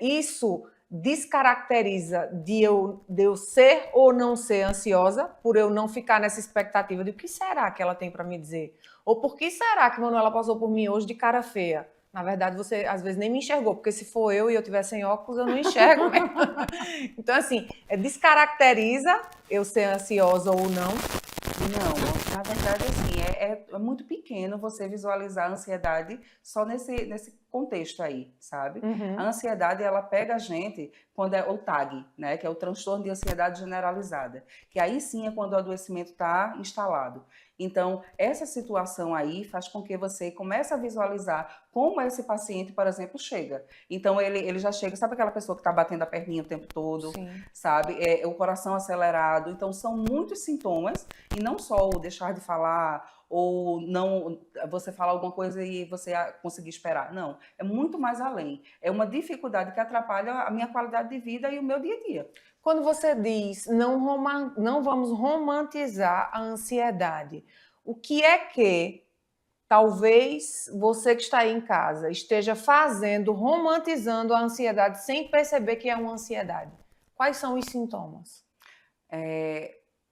Isso descaracteriza de eu ser ou não ser ansiosa, por eu não ficar nessa expectativa de o que será que ela tem para me dizer? Ou por que será que Manuela passou por mim hoje de cara feia? Na verdade, você às vezes nem me enxergou, porque se for eu e eu tiver sem óculos, eu não enxergo mesmo. Então, assim, descaracteriza eu ser ansiosa ou não. Não, na verdade, assim, é muito pequeno você visualizar a ansiedade só nesse contexto aí, sabe? A ansiedade, ela pega a gente quando é o TAG, né? Que é o transtorno de ansiedade generalizada. Que aí sim é quando o adoecimento está instalado. Então, essa situação aí faz com que você comece a visualizar como esse paciente, por exemplo, chega. Então, ele já chega, sabe aquela pessoa que está batendo a perninha o tempo todo, Sim. sabe? O coração acelerado. Então, são muitos sintomas, e não só o deixar de falar, ou não você falar alguma coisa e você conseguir esperar. Não, é muito mais além. É uma dificuldade que atrapalha a minha qualidade de vida e o meu dia a dia. Quando você diz não vamos romantizar a ansiedade, o que é que talvez você que está aí em casa esteja fazendo, romantizando a ansiedade sem perceber que é uma ansiedade? Quais são os sintomas?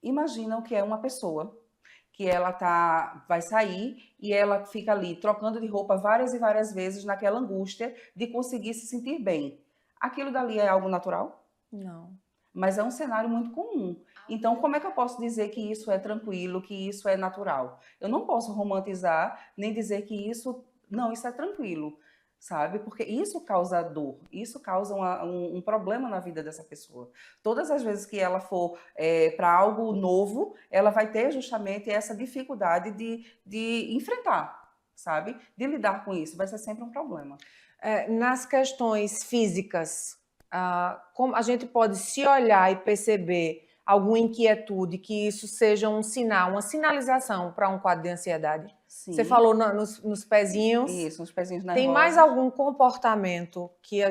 Imaginam que é uma pessoa que ela vai sair e ela fica ali trocando de roupa várias e várias vezes naquela angústia de conseguir se sentir bem. Aquilo dali é algo natural? Não. Mas é um cenário muito comum. Então, como é que eu posso dizer que isso é tranquilo, que isso é natural? Eu não posso romantizar, nem dizer que isso é tranquilo, sabe? Porque isso causa dor, isso causa um problema na vida dessa pessoa. Todas as vezes que ela for para algo novo, ela vai ter justamente essa dificuldade de enfrentar, sabe? De lidar com isso, vai ser sempre um problema. Nas questões físicas, como a gente pode se olhar e perceber alguma inquietude, que isso seja um sinal, uma sinalização para um quadro de ansiedade? Sim. Você falou nos pezinhos. Isso, nos pezinhos nervosos. Tem mais algum comportamento que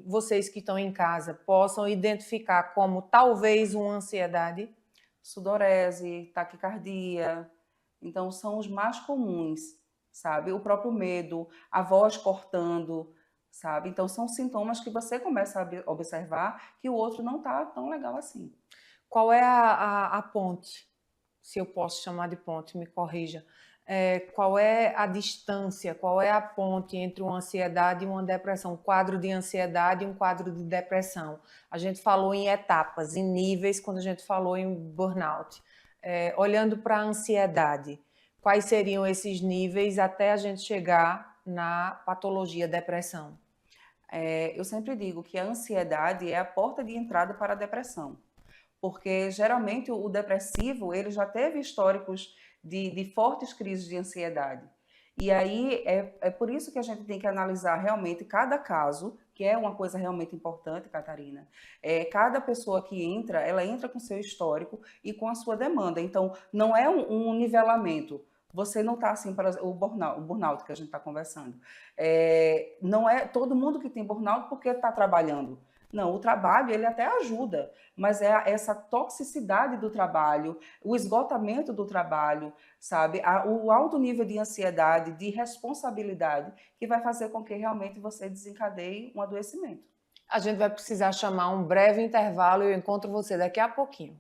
vocês que estão em casa possam identificar como talvez uma ansiedade? Sudorese, taquicardia. Então, são os mais comuns, sabe? O próprio medo, a voz cortando, sabe? Então, são sintomas que você começa a observar que o outro não está tão legal assim. Qual é a ponte? Se eu posso chamar de ponte, me corrija. Qual é a distância, qual é a ponte entre uma ansiedade e uma depressão? Um quadro de ansiedade e um quadro de depressão. A gente falou em etapas, em níveis, quando a gente falou em burnout. Olhando para a ansiedade, quais seriam esses níveis até a gente chegar na patologia depressão? Eu sempre digo que a ansiedade é a porta de entrada para a depressão, porque geralmente o depressivo ele já teve históricos de fortes crises de ansiedade. E aí é por isso que a gente tem que analisar realmente cada caso, que é uma coisa realmente importante, Catarina. Cada pessoa que entra, ela entra com seu histórico e com a sua demanda. Então, não é um nivelamento. Você não está assim para o burnout que a gente está conversando. Não é todo mundo que tem burnout porque está trabalhando. Não, o trabalho ele até ajuda, mas é essa toxicidade do trabalho, o esgotamento do trabalho, sabe? O alto nível de ansiedade, de responsabilidade, que vai fazer com que realmente você desencadeie um adoecimento. A gente vai precisar chamar um breve intervalo e eu encontro você daqui a pouquinho.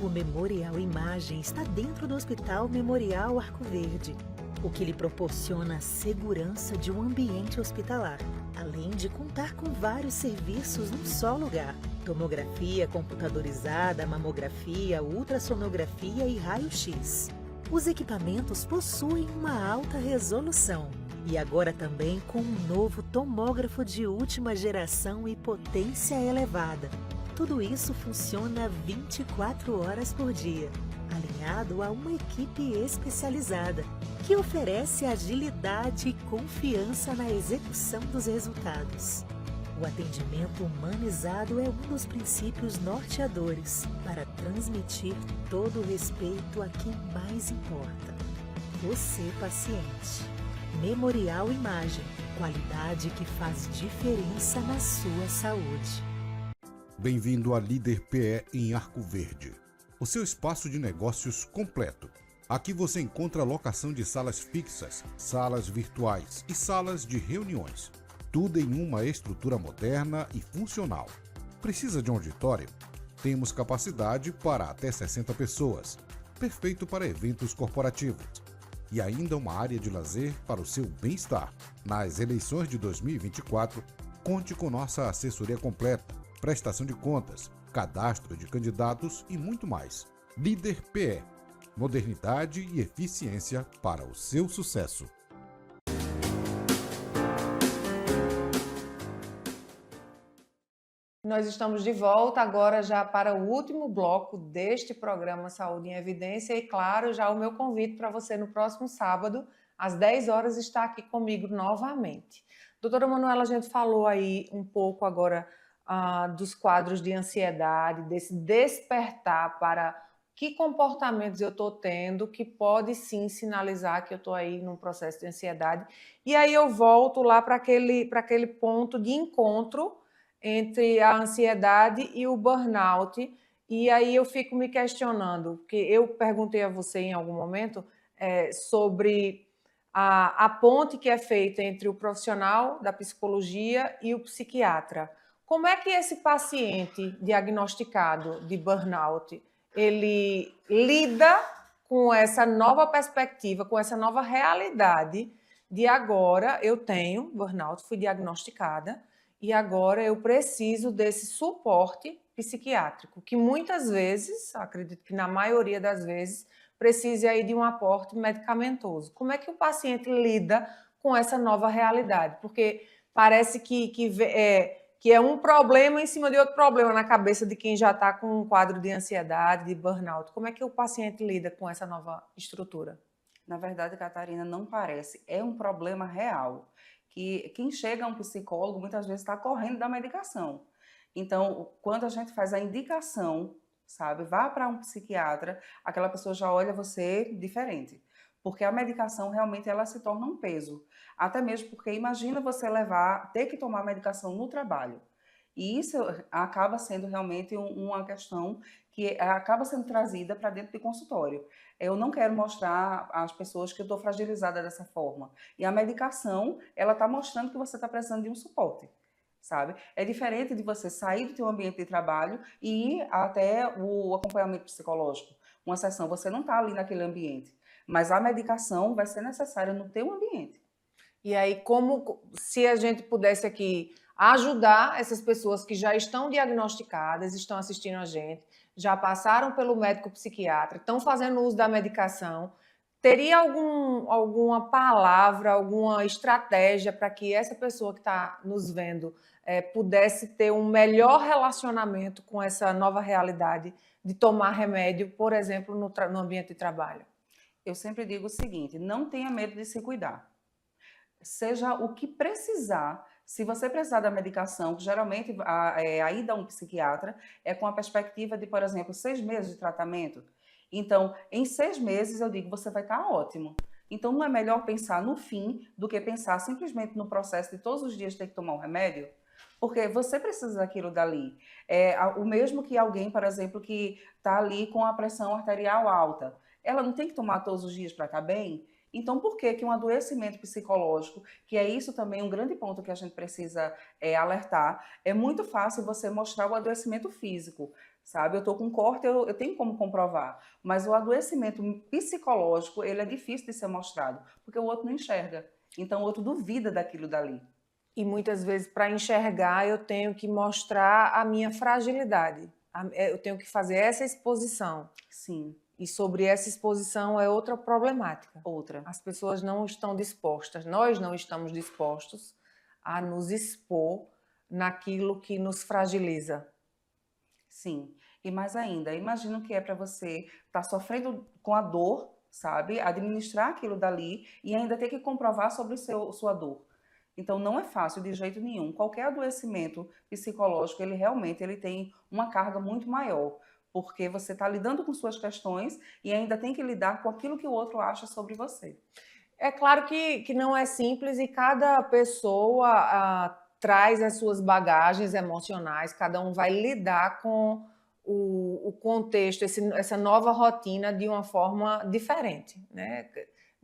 O Memorial Imagem está dentro do Hospital Memorial Arco Verde, o que lhe proporciona a segurança de um ambiente hospitalar, além de contar com vários serviços num só lugar: tomografia computadorizada, mamografia, ultrassonografia e raio-x. Os equipamentos possuem uma alta resolução e agora também com um novo tomógrafo de última geração e potência elevada. Tudo isso funciona 24 horas por dia, alinhado a uma equipe especializada, que oferece agilidade e confiança na execução dos resultados. O atendimento humanizado é um dos princípios norteadores para transmitir todo o respeito a quem mais importa: você, paciente. Memorial Imagem, qualidade que faz diferença na sua saúde. Bem-vindo à Líder PE em Arco Verde, o seu espaço de negócios completo. Aqui você encontra locação de salas fixas, salas virtuais e salas de reuniões. Tudo em uma estrutura moderna e funcional. Precisa de um auditório? Temos capacidade para até 60 pessoas. Perfeito para eventos corporativos. E ainda uma área de lazer para o seu bem-estar. Nas eleições de 2024, conte com nossa assessoria completa, prestação de contas, cadastro de candidatos e muito mais. Líder PE. Modernidade e eficiência para o seu sucesso. Nós estamos de volta agora já para o último bloco deste programa Saúde em Evidência e, claro, já o meu convite para você no próximo sábado, às 10 horas, estar aqui comigo novamente. Doutora Manuela, a gente falou aí um pouco agora dos quadros de ansiedade, desse despertar para que comportamentos eu estou tendo que pode sim sinalizar que eu estou aí num processo de ansiedade. E aí eu volto lá para aquele ponto de encontro entre a ansiedade e o burnout, e aí eu fico me questionando, porque eu perguntei a você em algum momento sobre a ponte que é feita entre o profissional da psicologia e o psiquiatra. Como é que esse paciente diagnosticado de burnout, ele lida com essa nova perspectiva, com essa nova realidade de agora eu tenho burnout, fui diagnosticada, e agora eu preciso desse suporte psiquiátrico, que muitas vezes, acredito que na maioria das vezes, precise aí de um aporte medicamentoso. Como é que o paciente lida com essa nova realidade? Porque parece que é um problema em cima de outro problema na cabeça de quem já está com um quadro de ansiedade, de burnout. Como é que o paciente lida com essa nova estrutura? Na verdade, Catarina, não parece. É um problema real. Que quem chega a um psicólogo muitas vezes está correndo da medicação. Então, quando a gente faz a indicação, sabe, vá para um psiquiatra, aquela pessoa já olha você diferente. Porque a medicação realmente ela se torna um peso. Até mesmo porque imagina você ter que tomar medicação no trabalho. E isso acaba sendo realmente uma questão que acaba sendo trazida para dentro do consultório. Eu não quero mostrar às pessoas que eu estou fragilizada dessa forma. E a medicação, ela está mostrando que você está precisando de um suporte, sabe? É diferente de você sair do seu ambiente de trabalho e ir até o acompanhamento psicológico. Uma sessão, você não está ali naquele ambiente, mas a medicação vai ser necessária no teu ambiente. E aí, como se a gente pudesse aqui ajudar essas pessoas que já estão diagnosticadas, estão assistindo a gente, já passaram pelo médico psiquiatra, estão fazendo uso da medicação, teria alguma palavra, alguma estratégia para que essa pessoa que está nos vendo pudesse ter um melhor relacionamento com essa nova realidade de tomar remédio, por exemplo, no ambiente de trabalho? Eu sempre digo o seguinte, não tenha medo de se cuidar. Seja o que precisar, se você precisar da medicação, que geralmente a ida a um psiquiatra é com a perspectiva de, por exemplo, 6 meses de tratamento. Então, em 6 meses, eu digo, você vai estar ótimo. Então, não é melhor pensar no fim do que pensar simplesmente no processo de todos os dias ter que tomar um remédio? Porque você precisa daquilo dali. O mesmo que alguém, por exemplo, que está ali com a pressão arterial alta. Ela não tem que tomar todos os dias para estar bem? Então, por que um adoecimento psicológico, que é isso também um grande ponto que a gente precisa alertar, é muito fácil você mostrar o adoecimento físico, sabe? Eu estou com corte, eu tenho como comprovar, mas o adoecimento psicológico, ele é difícil de ser mostrado, porque o outro não enxerga, então o outro duvida daquilo dali. E muitas vezes, para enxergar, eu tenho que mostrar a minha fragilidade, eu tenho que fazer essa exposição. Sim. E sobre essa exposição é outra problemática. Outra. As pessoas não estão dispostas, nós não estamos dispostos a nos expor naquilo que nos fragiliza. Sim. E mais ainda, imagina o que é para você estar sofrendo com a dor, sabe? Administrar aquilo dali e ainda ter que comprovar sobre sua dor. Então, não é fácil de jeito nenhum. Qualquer adoecimento psicológico, ele tem uma carga muito maior. Porque você está lidando com suas questões e ainda tem que lidar com aquilo que o outro acha sobre você. É claro que não é simples e cada pessoa traz as suas bagagens emocionais, cada um vai lidar com o contexto, essa nova rotina de uma forma diferente, né?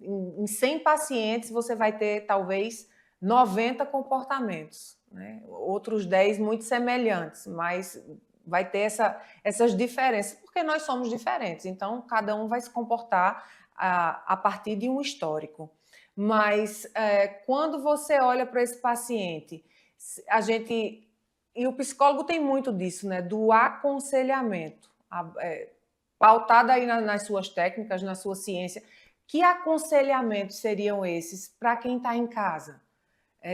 Em 100 pacientes você vai ter talvez 90 comportamentos, né? Outros 10 muito semelhantes, mas vai ter essas diferenças, porque nós somos diferentes, então cada um vai se comportar a partir de um histórico. Mas quando você olha para esse paciente, e o psicólogo tem muito disso, né, do aconselhamento. pautada aí nas suas técnicas, na sua ciência, que aconselhamentos seriam esses para quem está em casa?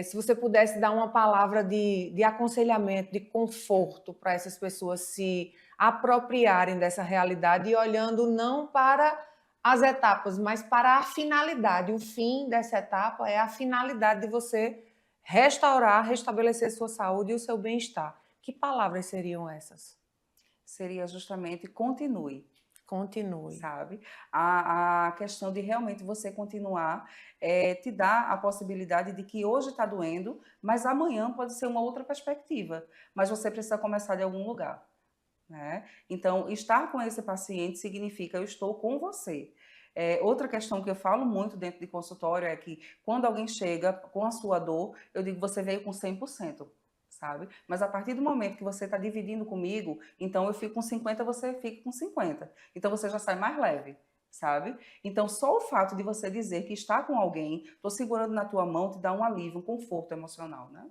Se você pudesse dar uma palavra de aconselhamento, de conforto para essas pessoas se apropriarem dessa realidade e olhando não para as etapas, mas para a finalidade. O fim dessa etapa é a finalidade de você restaurar, restabelecer sua saúde e o seu bem-estar. Que palavras seriam essas? Seria justamente continue. Continue. Sabe? A questão de realmente você continuar te dá a possibilidade de que hoje está doendo, mas amanhã pode ser uma outra perspectiva. Mas você precisa começar de algum lugar. Né? Então, estar com esse paciente significa eu estou com você. Outra questão que eu falo muito dentro de consultório é que quando alguém chega com a sua dor, eu digo você veio com 100%. Sabe? Mas a partir do momento que você está dividindo comigo, então eu fico com 50, você fica com 50. Então você já sai mais leve, sabe? Então só o fato de você dizer que está com alguém, estou segurando na tua mão, te dá um alívio, um conforto emocional, né?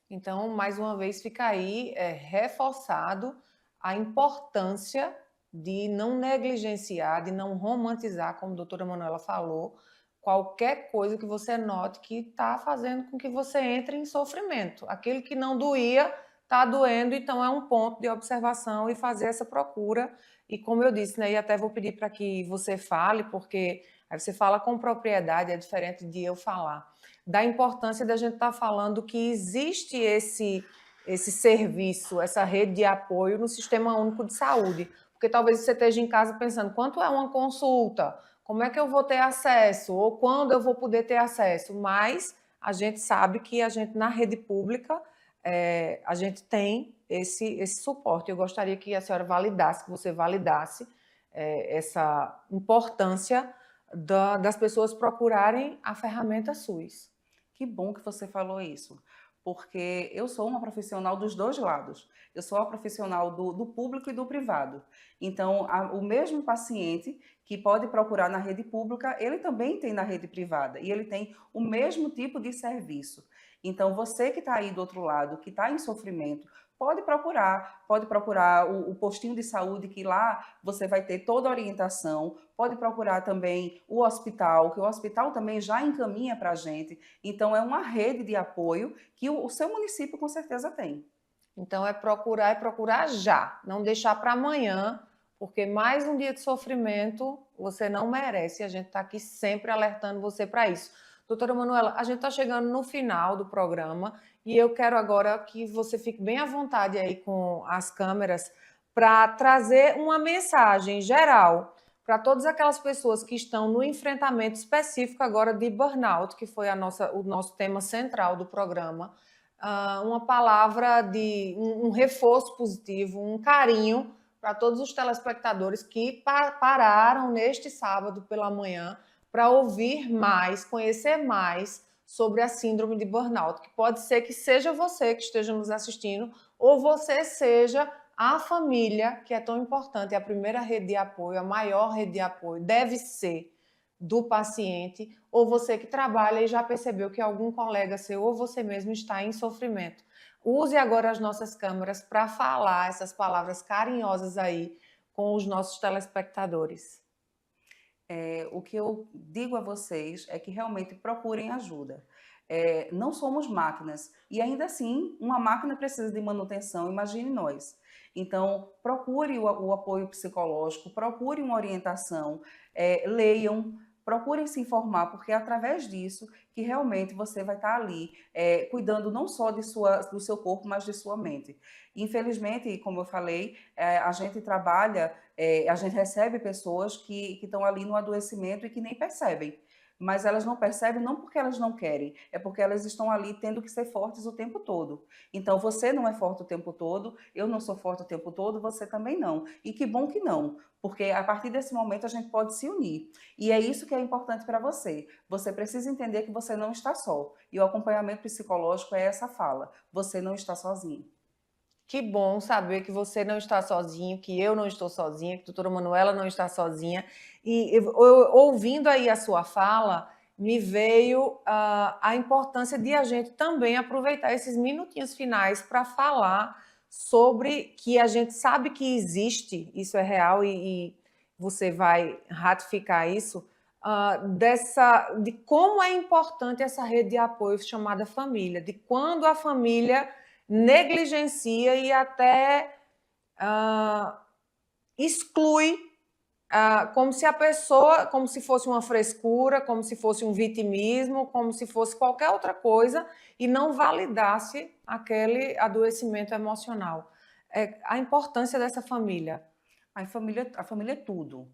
Então, mais uma vez, fica aí reforçado a importância de não negligenciar, de não romantizar, como a doutora Manuela falou, qualquer coisa que você note que está fazendo com que você entre em sofrimento. Aquele que não doía está doendo, então é um ponto de observação e fazer essa procura. E como eu disse, né, e até vou pedir para que você fale, porque aí você fala com propriedade, é diferente de eu falar, da importância da gente estar falando que existe esse serviço, essa rede de apoio no Sistema Único de Saúde. Porque talvez você esteja em casa pensando, quanto é uma consulta? Como é que eu vou ter acesso? Ou quando eu vou poder ter acesso? Mas a gente sabe que a gente, na rede pública, a gente tem esse suporte. Eu gostaria que a senhora validasse, que você validasse essa importância das pessoas procurarem a ferramenta SUS. Que bom que você falou isso, porque eu sou uma profissional dos dois lados. Eu sou a profissional do público e do privado. Então, o mesmo paciente que pode procurar na rede pública, ele também tem na rede privada e ele tem o mesmo tipo de serviço. Então, você que está aí do outro lado, que está em sofrimento, pode procurar o postinho de saúde, que lá você vai ter toda a orientação, pode procurar também o hospital, que o hospital também já encaminha para a gente. Então, é uma rede de apoio que o seu município com certeza tem. Então, é procurar já, não deixar para amanhã, porque mais um dia de sofrimento você não merece. A gente está aqui sempre alertando você para isso. Doutora Manuela, a gente está chegando no final do programa e eu quero agora que você fique bem à vontade aí com as câmeras para trazer uma mensagem geral para todas aquelas pessoas que estão no enfrentamento específico agora de burnout, que foi o nosso tema central do programa. Uma palavra de um reforço positivo, um carinho para todos os telespectadores que pararam neste sábado pela manhã para ouvir mais, conhecer mais sobre a síndrome de burnout, que pode ser que seja você que esteja nos assistindo ou você seja a família, que é tão importante, a primeira rede de apoio, a maior rede de apoio deve ser do paciente, ou você que trabalha e já percebeu que algum colega seu ou você mesmo está em sofrimento. Use agora as nossas câmeras para falar essas palavras carinhosas aí com os nossos telespectadores. O que eu digo a vocês é que realmente procurem ajuda. Não somos máquinas e ainda assim uma máquina precisa de manutenção, imagine nós. Então procure o apoio psicológico, procure uma orientação, leiam, procurem se informar, porque é através disso que realmente você vai estar ali cuidando não só do seu corpo, mas de sua mente. Infelizmente, como eu falei, a gente trabalha, a gente recebe pessoas que estão ali no adoecimento e que nem percebem. Mas elas não percebem não porque elas não querem, é porque elas estão ali tendo que ser fortes o tempo todo. Então, você não é forte o tempo todo, eu não sou forte o tempo todo, você também não. E que bom que não, porque a partir desse momento a gente pode se unir. E é isso que é importante para você. Você precisa entender que você não está só. E o acompanhamento psicológico é essa fala. Você não está sozinho. Que bom saber que você não está sozinho, que eu não estou sozinha, que a doutora Manuela não está sozinha. E ouvindo aí a sua fala, me veio a importância de a gente também aproveitar esses minutinhos finais para falar sobre que a gente sabe que existe, isso é real, e você vai ratificar isso, de como é importante essa rede de apoio chamada família, de quando a família negligencia e até exclui, como se a pessoa, como se fosse uma frescura, como se fosse um vitimismo, como se fosse qualquer outra coisa e não validasse aquele adoecimento emocional. A importância dessa família. A família é tudo.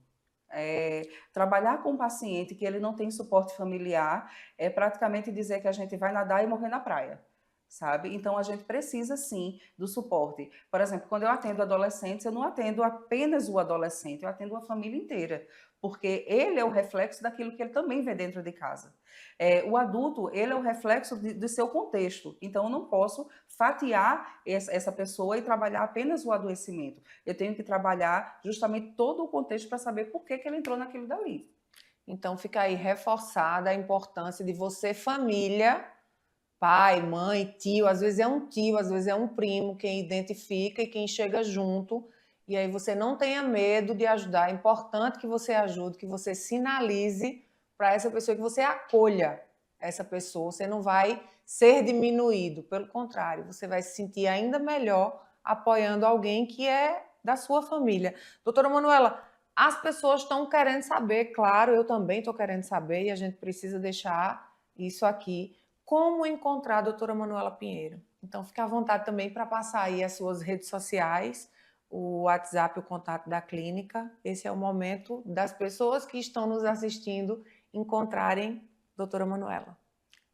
Trabalhar com um paciente que ele não tem suporte familiar é praticamente dizer que a gente vai nadar e morrer na praia, sabe? Então, a gente precisa, sim, do suporte. Por exemplo, quando eu atendo adolescentes, eu não atendo apenas o adolescente, eu atendo a família inteira, porque ele é o reflexo daquilo que ele também vê dentro de casa. O adulto, ele é o reflexo do seu contexto, então eu não posso fatiar essa pessoa e trabalhar apenas o adoecimento. Eu tenho que trabalhar justamente todo o contexto para saber por que ele entrou naquilo dali. Então, fica aí reforçada a importância de você, família, pai, mãe, tio, às vezes é um tio, às vezes é um primo, quem identifica e quem chega junto, e aí você não tenha medo de ajudar. É importante que você ajude, que você sinalize para essa pessoa, que você acolha essa pessoa. Você não vai ser diminuído, pelo contrário, você vai se sentir ainda melhor apoiando alguém que é da sua família. Doutora Manuela, as pessoas estão querendo saber, claro, eu também estou querendo saber, e a gente precisa deixar isso aqui. Como encontrar a doutora Manuela Pinheiro? Então, fique à vontade também para passar aí as suas redes sociais, o WhatsApp, o contato da clínica. Esse é o momento das pessoas que estão nos assistindo encontrarem a doutora Manuela.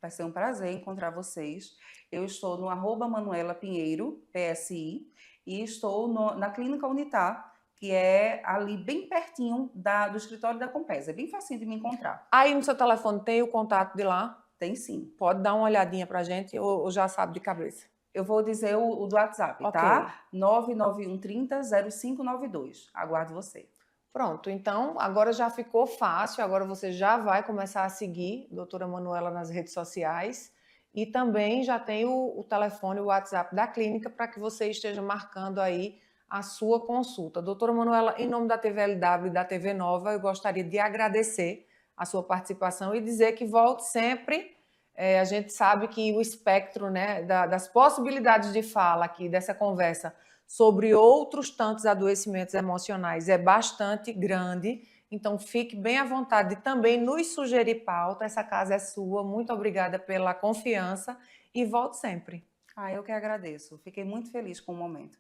Vai ser um prazer encontrar vocês. Eu estou no @Manuela Pinheiro, PSI, e estou na Clínica Unitar, que é ali bem pertinho do escritório da Compesa. É bem facinho de me encontrar. Aí no seu telefone tem o contato de lá? Tem sim. Pode dar uma olhadinha para a gente ou já sabe de cabeça? Eu vou dizer o do WhatsApp, Ok. tá? 991 30 0592. Aguardo você. Pronto, então agora já ficou fácil, agora você já vai começar a seguir a doutora Manuela nas redes sociais e também já tem o telefone, o WhatsApp da clínica para que você esteja marcando aí a sua consulta. Doutora Manuela, em nome da TVLW e da TV Nova, eu gostaria de agradecer a sua participação e dizer que volte sempre. A gente sabe que o espectro, né, das possibilidades de fala aqui, dessa conversa sobre outros tantos adoecimentos emocionais é bastante grande, então fique bem à vontade de também nos sugerir pauta, essa casa é sua, muito obrigada pela confiança e volte sempre. Eu que agradeço, fiquei muito feliz com o momento.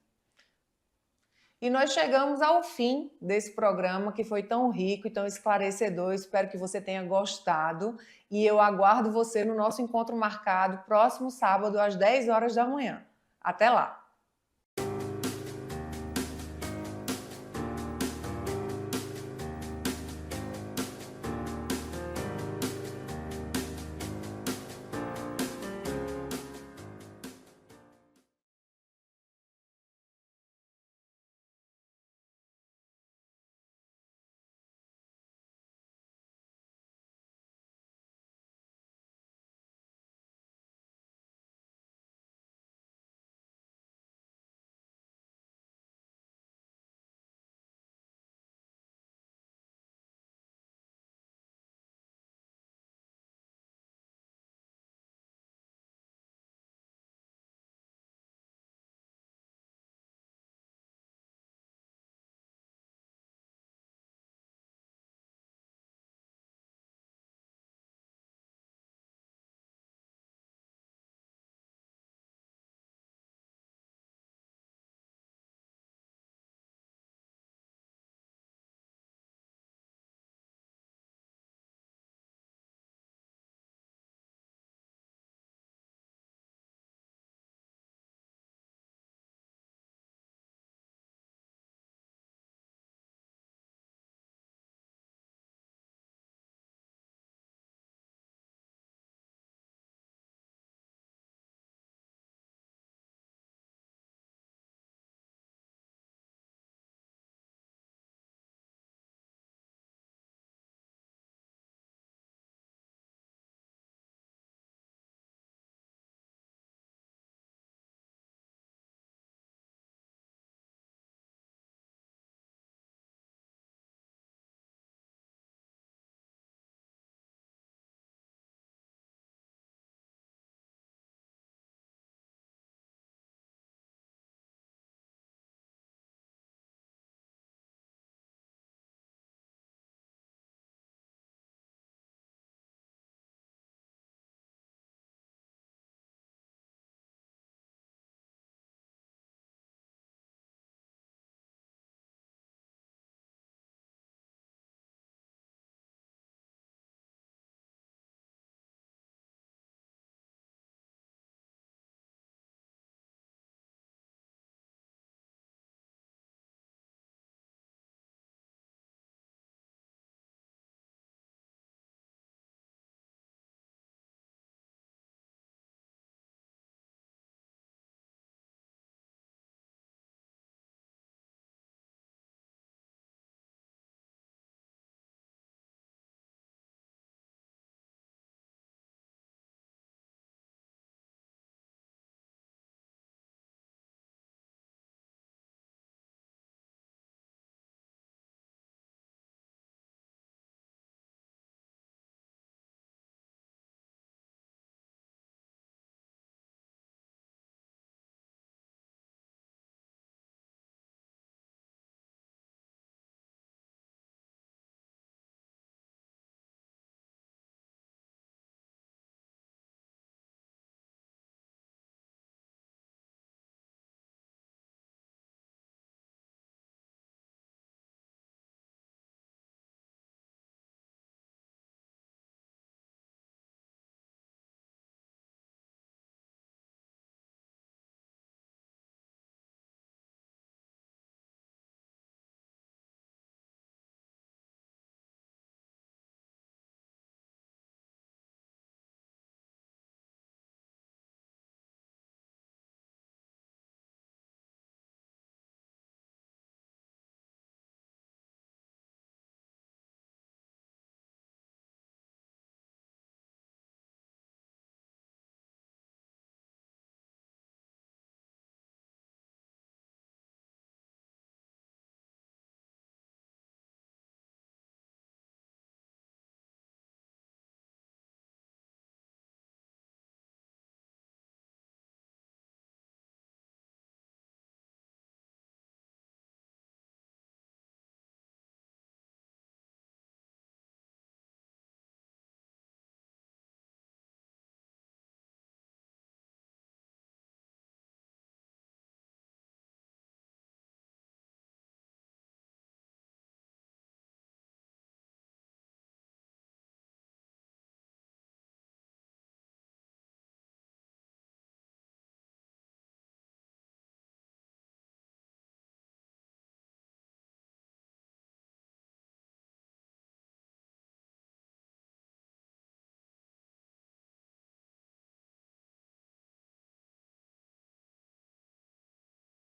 E nós chegamos ao fim desse programa que foi tão rico e tão esclarecedor. Espero que você tenha gostado e eu aguardo você no nosso encontro marcado próximo sábado às 10 horas da manhã. Até lá!